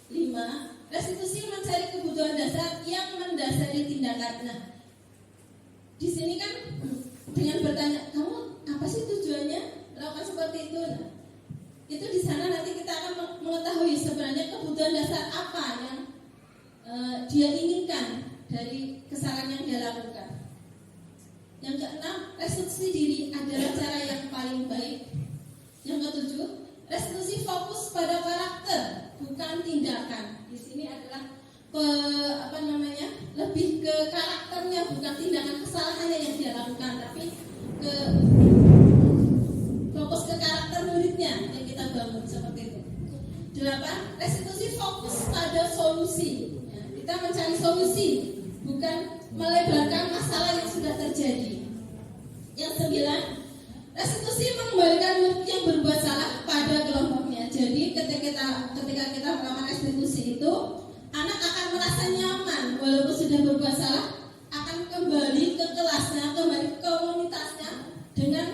5, restitusi mencari kebutuhan dasar yang mendasari tindakan. Nah, di sini kan dengan bertanya, kamu apa sih tujuannya melakukan seperti itu? Nah, itu di sana nanti kita akan mengetahui sebenarnya kebutuhan dasar apa yang dia inginkan dari kesalahan yang dia lakukan. Yang keenam, restitusi diri adalah cara yang paling baik. Yang ketujuh, restitusi fokus pada karakter, bukan tindakan. Di sini adalah lebih ke karakternya, bukan tindakan kesalahannya yang dia lakukan, tapi fokus ke karakter muridnya yang kita bangun seperti itu. 8, restitusi fokus pada solusi. Ya, kita mencari solusi, bukan melebarkan masalah yang sudah terjadi. Yang 9, restitusi mengembalikan murid yang berbuat salah pada kelompoknya. Jadi ketika kita melakukan restitusi itu, anak akan merasa nyaman walaupun sudah berbuat salah, akan kembali ke kelasnya, kembali ke komunitasnya dengan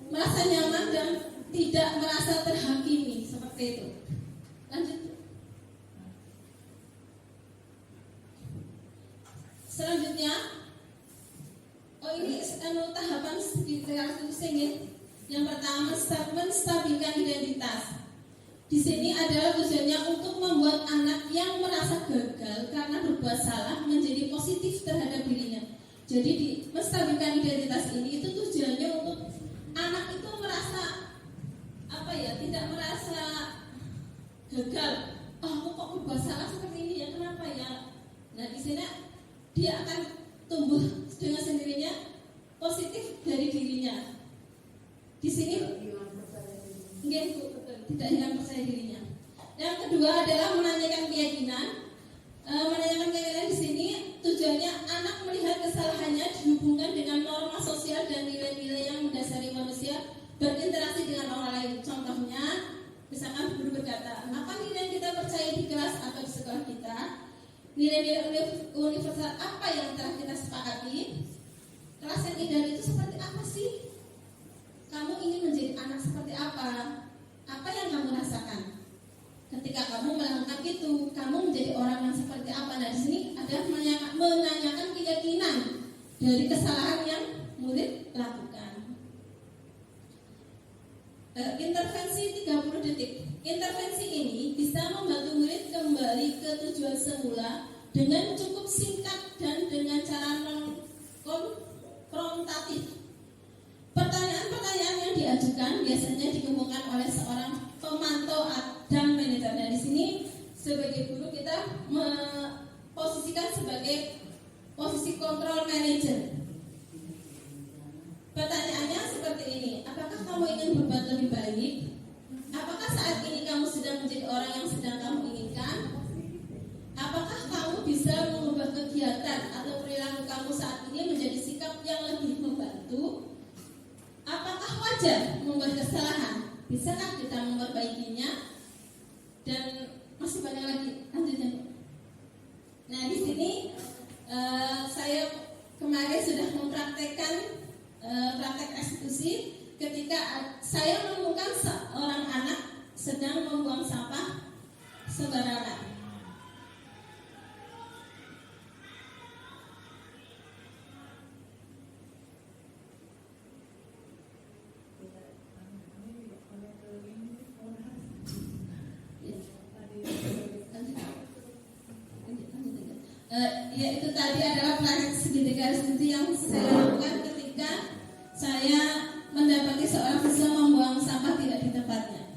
merasa nyaman dan tidak merasa terhakimi seperti itu. Lanjut. Selanjutnya, ini tahapan restitusi ini. Yang pertama, menstabilkan identitas. Di sini adalah tujuannya untuk membuat anak yang merasa gagal karena berbuat salah menjadi positif terhadap dirinya. Jadi menstabilkan identitas ini itu tujuannya untuk anak itu merasa tidak merasa gagal. Oh, aku kok berbuat salah seperti ini ya, kenapa ya? Nah, di sini dia akan tumbuh dengan sendirinya positif dari dirinya. Di sini tidak hilang percaya dirinya. Yang kedua adalah menanyakan keyakinan. Menanyakan keyakinan di sini tujuannya anak melihat kesalahannya dihubungkan dengan norma sosial dan nilai-nilai yang mendasari manusia berinteraksi dengan orang lain. Contohnya, nilai-nilai universal apa yang telah kita sepakati. Kelas yang ideal itu seperti apa sih? Kamu ingin menjadi anak seperti apa? Apa yang kamu rasakan? Ketika kamu melakukan itu, kamu menjadi orang yang seperti apa? Nah, di sini ada menanyakan keyakinan dari kesalahan yang murid lakukan. Intervensi 30 detik. Intervensi ini bisa membantu murid kembali ke tujuan semula dengan cukup singkat dan dengan cara non-konfrontatif. Pertanyaan-pertanyaan yang diajukan biasanya dikumpulkan oleh seorang pemantau dan manajer. Nah, di sini sebagai guru kita memposisikan sebagai posisi kontrol manager. Pertanyaannya seperti ini: apakah kamu ingin berbuat lebih baik? Apakah saat ini kamu sedang menjadi orang yang sedang kamu inginkan? Apakah kamu bisa mengubah kegiatan atau perilaku kamu saat ini menjadi sikap yang lebih membantu? Apakah wajar membuat kesalahan? Bisakah kita memperbaikinya? Dan masih banyak lagi. Lanjutnya. Nah, di sini saya kemarin sudah mempraktekkan praktek eksekusi ketika saya menemukan seorang anak sedang membuang sampah sembarangan. Ya, itu tadi adalah praktek segitiga seperti yang saya lakukan ketika saya mendapati seorang siswa membuang sampah tidak di tempatnya.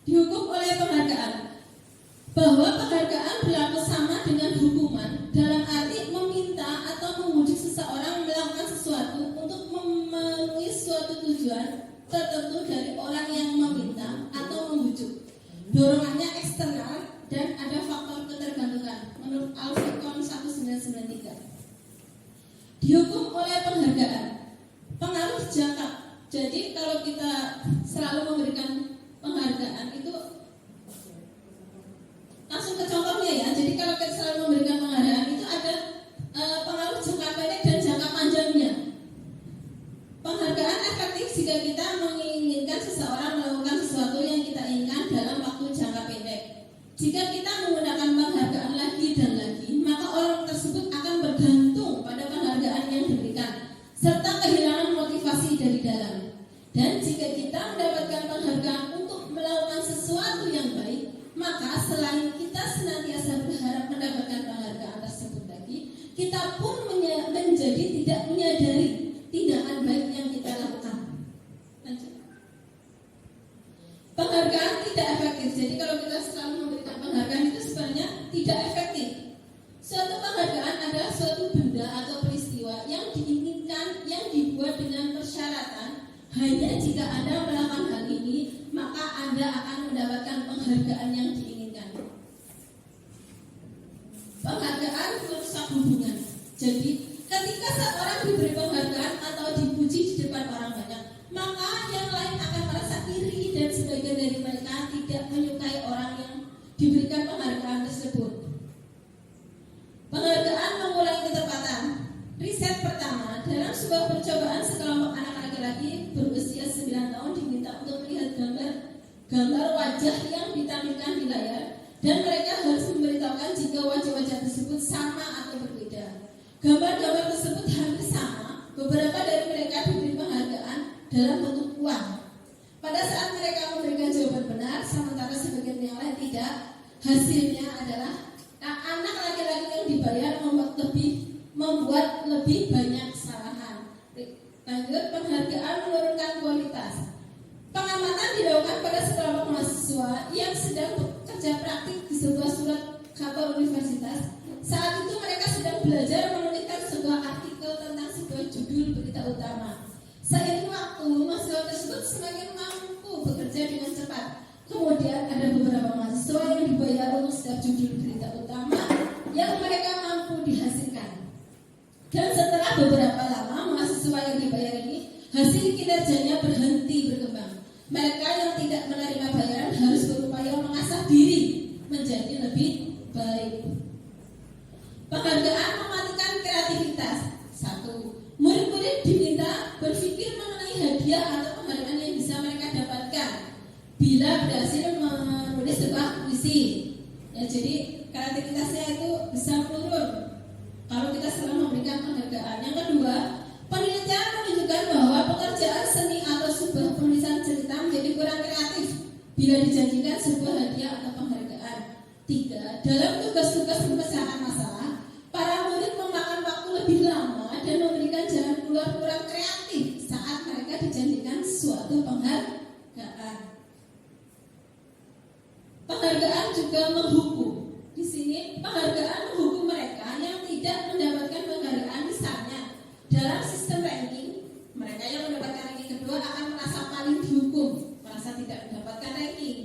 Dihukum oleh penghargaan. Bahwa penghargaan berlaku sama dengan hukuman dalam arti meminta atau memujuk seseorang melakukan sesuatu untuk memenuhi suatu tujuan tertentu dari orang yang meminta atau membujuk. Dorongannya eksternal dan ada faktor ketergantungan menurut Alficon 1993. Dihukum oleh penghargaan. Pengaruh jangka. Jadi kalau kita selalu memberikan penghargaan itu langsung ke contohnya ya. Jadi kalau kita selalu memberikan penghargaan itu ada pengaruh jangka pendek dan jangka panjangnya. Penghargaan efektif jika kita menginginkan seseorang melakukan sesuatu yang kita inginkan dalam waktu jangka pendek. Jika kita menggunakan penghargaan lagi dan lagi, maka orang tersebut akan bergantung pada penghargaan yang diberikan, serta kehilangan motivasi dari dalam. Dan jika kita mendapatkan penghargaan untuk melakukan sesuatu yang baik, maka selain kita senantiasa berharap mendapatkan penghargaan tersebut lagi, kita pun menjadi tidak menyadari tindakan baik yang kita lakukan. Penghargaan tidak efektif. Jadi kalau kita selalu memberikan penghargaan itu sebenarnya tidak efektif. Suatu penghargaan adalah suatu benda atau peristiwa yang diinginkan, yang dibuat dengan persyaratan hanya jika Anda melakukan hal ini, maka Anda akan mendapatkan penghargaan yang diinginkan. Penghargaan merusak hubungan. Jadi ketika seorang diberi penghargaan atau dipuji di depan orang banyak, maka yang lain akan merasa iri dan sebagian dari mereka tidak menyukai orang yang diberikan penghargaan tersebut. Penghargaan mengurangi ketepatan. Riset pertama, dalam sebuah percobaan sekelompok anak laki-laki berusia 9 tahun diminta untuk melihat gambar wajah yang ditampilkan di layar, dan mereka harus memberitahukan jika wajah-wajah tersebut sama atau berbeda. Gambar-gambar tersebut hampir sama. Beberapa dari mereka diberi penghargaan dalam bentuk uang. Pada saat mereka memberikan jawaban benar, sementara sebagian yang lain tidak, hasilnya adalah anak laki-laki yang dibayar membuat lebih banyak kesalahan. Lanjut, penghargaan menurunkan kualitas. Pengamatan dilakukan pada sekelompok mahasiswa yang sedang bekerja praktik di sebuah surat kabar universitas. Saat itu mereka sedang belajar menuliskan sebuah artikel tentang sebuah judul berita utama. Seiring waktu, mahasiswa tersebut semakin mampu bekerja dengan cepat. Kemudian ada beberapa mahasiswa yang dibayar untuk setiap judul berita utama yang mereka mampu dihasilkan. Dan setelah beberapa lama, mahasiswa yang dibayar ini hasil kinerjanya berhenti berkembang. Mereka yang tidak menerima bayaran harus berupaya mengasah diri menjadi lebih baik. Penghargaan mematikan kreativitas. 1. Murid-murid diminta berpikir mengenai hadiah atau penghargaan yang bisa mereka dapatkan bila berhasil menulis sebuah puisi. Ya, jadi kreativitasnya itu bisa menurun kalau kita selalu memberikan penghargaan. Yang kedua, penelitian menunjukkan bahwa pekerjaan seni atau sebuah penulisan cerita menjadi kurang kreatif bila dijanjikan sebuah hadiah atau penghargaan. 3. Dalam tugas-tugas pemecahan masalah, para murid memakan waktu lebih lama dan memberikan jalan keluar kurang kreatif saat mereka dijanjikan suatu penghargaan. Penghargaan juga menghukum. Di sini penghargaan menghukum mereka yang tidak mendapatkan penghargaan. Misalnya dalam sistem ranking, mereka yang mendapatkan ranking kedua akan merasa paling dihukum, merasa tidak mendapatkan ranking.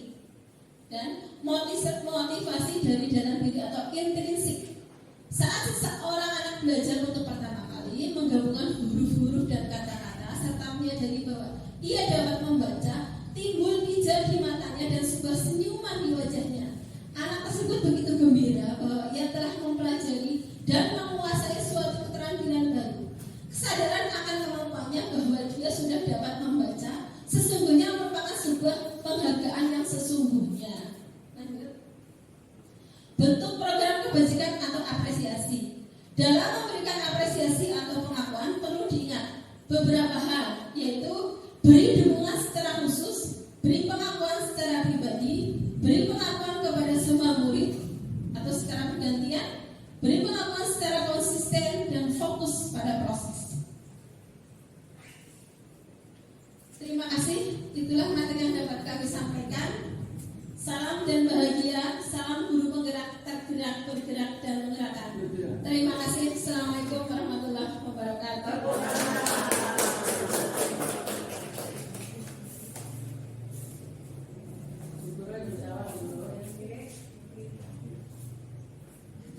Dan motivasi dari dalam diri atau intrinsik. Saat seseorang anak belajar untuk pertama kali menggabungkan huruf-huruf dan kata-kata serta menyadari bahwa ia dapat membaca, timbul hijau di matanya dan sebuah senyuman di wajahnya. Anak tersebut begitu gembira bahwa ia telah mempelajari dan menguasai suatu keterampilan baru. Kesadaran akan kemampuannya bahwa dia sudah dapat membaca sesungguhnya merupakan sebuah penghargaan yang sesungguhnya. Bentuk program kebajikan atau apresiasi. Dalam memberikan apresiasi atau pengakuan perlu diingat beberapa hal, yaitu beri dukungan secara khusus, beri pengakuan secara pribadi, beri pengakuan kepada semua murid atau secara bergantian, beri pengakuan secara konsisten dan fokus pada proses. Terima kasih, itulah materi yang dapat kami sampaikan. Salam dan bahagia, salam guru penggerak, tergerak, bergerak, dan menggerakkan. Terima kasih, Assalamualaikum warahmatullahi wabarakatuh.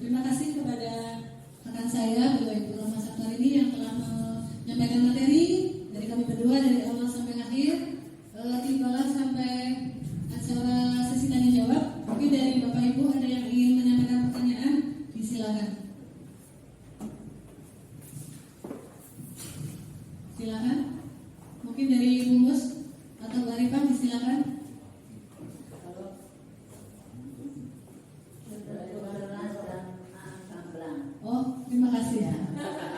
Terima kasih kepada rekan saya, Bapak Ibu Rahma Saptarini yang telah menyampaikan materi dari kami berdua dari awal sampai akhir. Tibalah sampai acara sesi tanya jawab. Mungkin dari Bapak Ibu ada yang ingin menyampaikan pertanyaan, disilakan. Silakan. Mungkin dari Ibu Mus atau Bu Arifah, disilakan. Oh, terima kasih ya.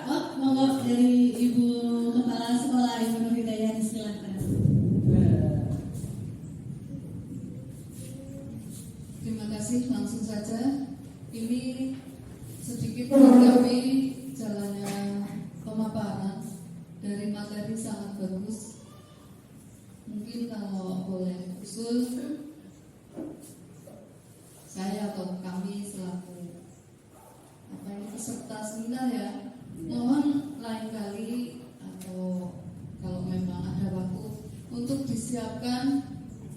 Oh, monggo dari Ibu Kepala Sekolah Ibu Nur Hidayah, disilakan. Terima kasih, langsung saja. Ini sedikit menanggapi jalannya pemaparan dari materi sangat bagus. Mungkin kalau boleh usul, saya atau kami selaku peserta seminar ya, mohon lain kali atau kalau memang ada waktu untuk disiapkan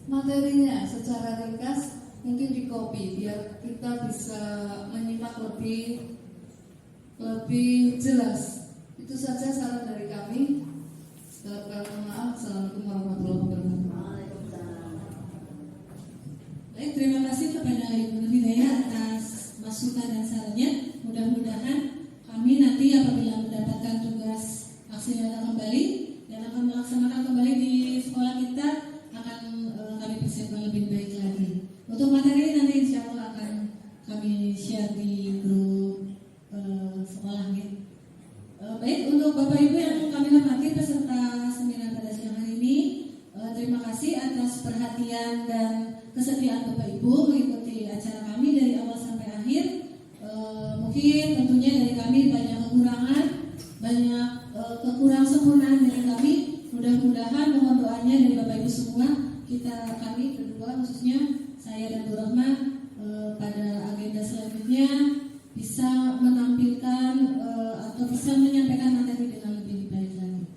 materinya secara ringkas, mungkin di copy biar kita bisa menyimak lebih jelas. Itu saja saran dari kami. Maaf. Assalamualaikum warahmatullahi wabarakatuh. Baik, terima kasih kepada Ibu Nur Hidayah atas masukan dan sarannya. Mudah-mudahan kami nanti apabila mendapatkan tugas aksi nyata kembali dan akan melaksanakan kembali di sekolah kita akan kami persiapkan lebih baik lagi. Untuk materi nanti insya Allah akan kami share di grup sekolah ya. Baik, untuk Bapak Ibu yang kami hormati peserta seminar pada siang hari ini, terima kasih atas perhatian dan kesetiaan Bapak Ibu mengikuti acara kami dari awal sampai akhir. Mungkin tentunya dari kami banyak kekurangan, banyak kekurang sempurnaan dari kami. Mudah-mudahan mohon doanya dari Bapak Ibu semua, kami berdua khususnya saya dan Bu Rahma pada agenda selanjutnya bisa menampilkan atau bisa menyampaikan materi dengan lebih baik lagi.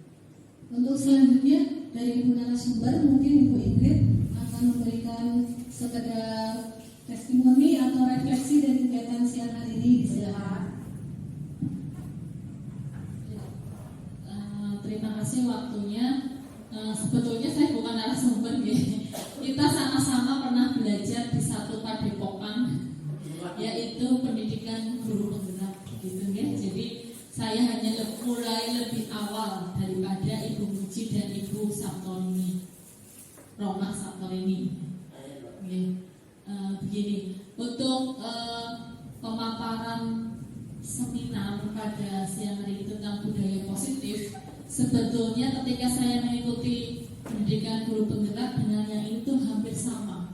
Untuk selanjutnya dari Ibu narasumber, mungkin Ibu Ingrid akan memberikan sekedar testimoni atau refleksi dari kegiatan siang hari ini. Silakan. Terima kasih waktunya. sebetulnya saya bukan narasumber gitu. Kita sama-sama pernah belajar di satu padepokan, yaitu pendidikan guru penggerak gitu ya. Jadi saya hanya mulai lebih awal daripada Ibu Muji dan Ibu Sabtorini, Roma Sabtorini. Begini, untuk pemaparan seminar pada siang hari ini tentang budaya positif, sebetulnya ketika saya mengikuti pendidikan guru penggerak dengan yang itu hampir sama.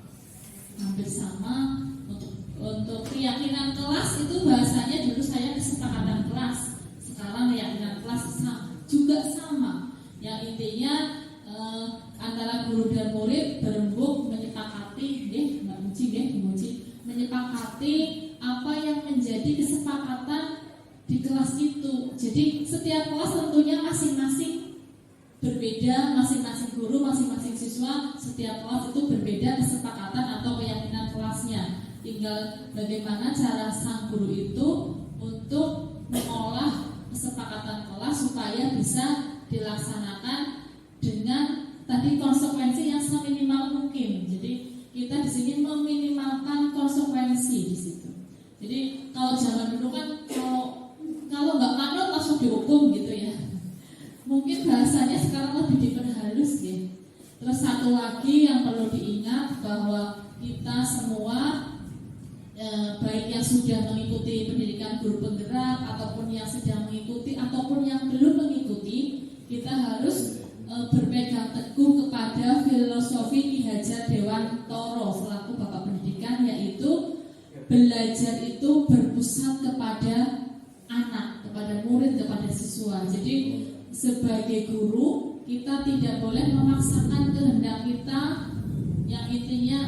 Untuk keyakinan kelas itu bahasanya dulu saya kesepakatan kelas, sekarang keyakinan kelas juga sama. Yang intinya antara guru dan murid berembuk menyepakati, Mbak Muji, menyepakati apa yang menjadi kesepakatan di kelas itu. Jadi setiap kelas tentunya masing-masing berbeda, masing-masing guru, masing-masing siswa, setiap kelas itu berbeda kesepakatan atau keyakinan kelasnya. Tinggal bagaimana cara sang guru itu untuk mengolah kesepakatan kelas supaya bisa dilaksanakan dengan tadi konsekuensi yang seminimal mungkin. Jadi kita di sini meminimalkan konsekuensi di situ. Jadi kalau zaman dulu kan kalau nggak manut langsung dihukum gitu ya. Mungkin bahasanya sekarang lebih diperhalus ya. Terus satu lagi yang perlu diingat bahwa kita semua baik yang sudah mengikuti pendidikan guru penggerak ataupun yang sedang mengikuti ataupun yang belum mengikuti, kita harus berpegang teguh kepada filosofi Ki Hajar Dewantoro selaku Bapak Pendidikan, yaitu belajar itu berpusat kepada anak, kepada murid, kepada siswa. Jadi sebagai guru kita tidak boleh memaksakan kehendak kita yang intinya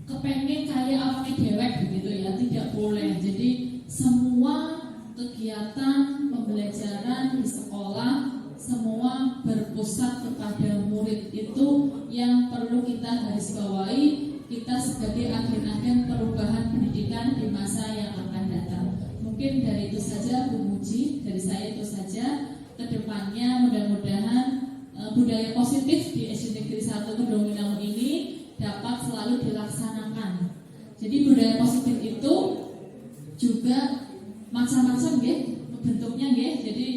kepengen kayak awake dewek begitu ya, tidak boleh. Jadi semua kegiatan pembelajaran di sekolah semua berpusat kepada murid, itu yang perlu kita garis bawahi kita sebagai agen-agen perubahan pendidikan di masa yang akan datang. Mungkin dari itu saja Bu Muji, dari saya itu saja. Kedepannya mudah-mudahan budaya positif di SD Negeri 1 Kedungwinangun ini dapat selalu dilaksanakan. Jadi budaya positif itu juga macam-macam ya bentuknya ya. Jadi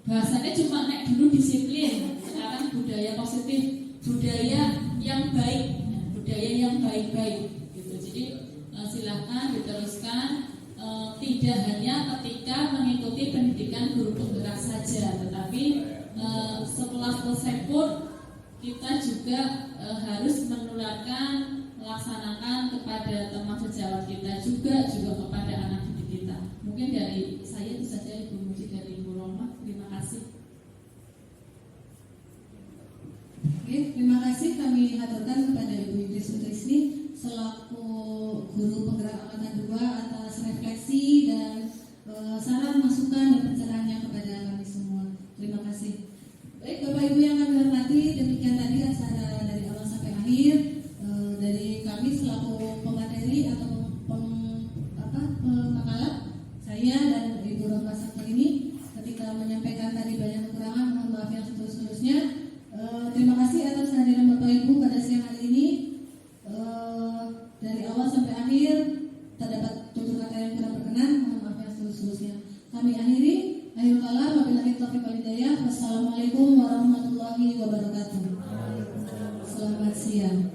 bahasanya cuma naik dulu disiplin, sekarang budaya positif, budaya yang baik, budaya yang baik-baik gitu. Jadi silakan diteruskan. Tidak hanya ketika mengikuti pendidikan guru penggerak saja, tetapi setelah selesai pun kita juga harus menularkan, melaksanakan kepada teman sejawat kita juga kepada anak didik kita. Mungkin dari saya itu saja, Ibu Muji, dari Ibu Roma. Terima kasih. Oke, terima kasih kami haturkan kepada Ibu Idris Sutrisni selaku guru penggerak angkatan 2 atas refleksi dan saran, masukan dan pencerahannya kepada kami semua. Terima kasih. Baik Bapak Ibu yang kami hormati, demikian tadi acara dari awal sampai akhir dari kami selaku pemateri atau pemakalah, saya dan Ibu Roma Sabtorini ketika menyampaikan tadi banyak kekurangan, mohon maaf yang setulus-tulusnya. Terima kasih atas kehadiran Bapak Ibu pada siang hari ini. Dari awal sampai akhir terdapat tutur kata yang kurang berkenan, mohon maaf yang setulus-tulusnya. Kami akhiri. Akhirul kalam, wabillahi taufiq wal hidayah. Wassalamualaikum warahmatullahi wabarakatuh. Selamat siang.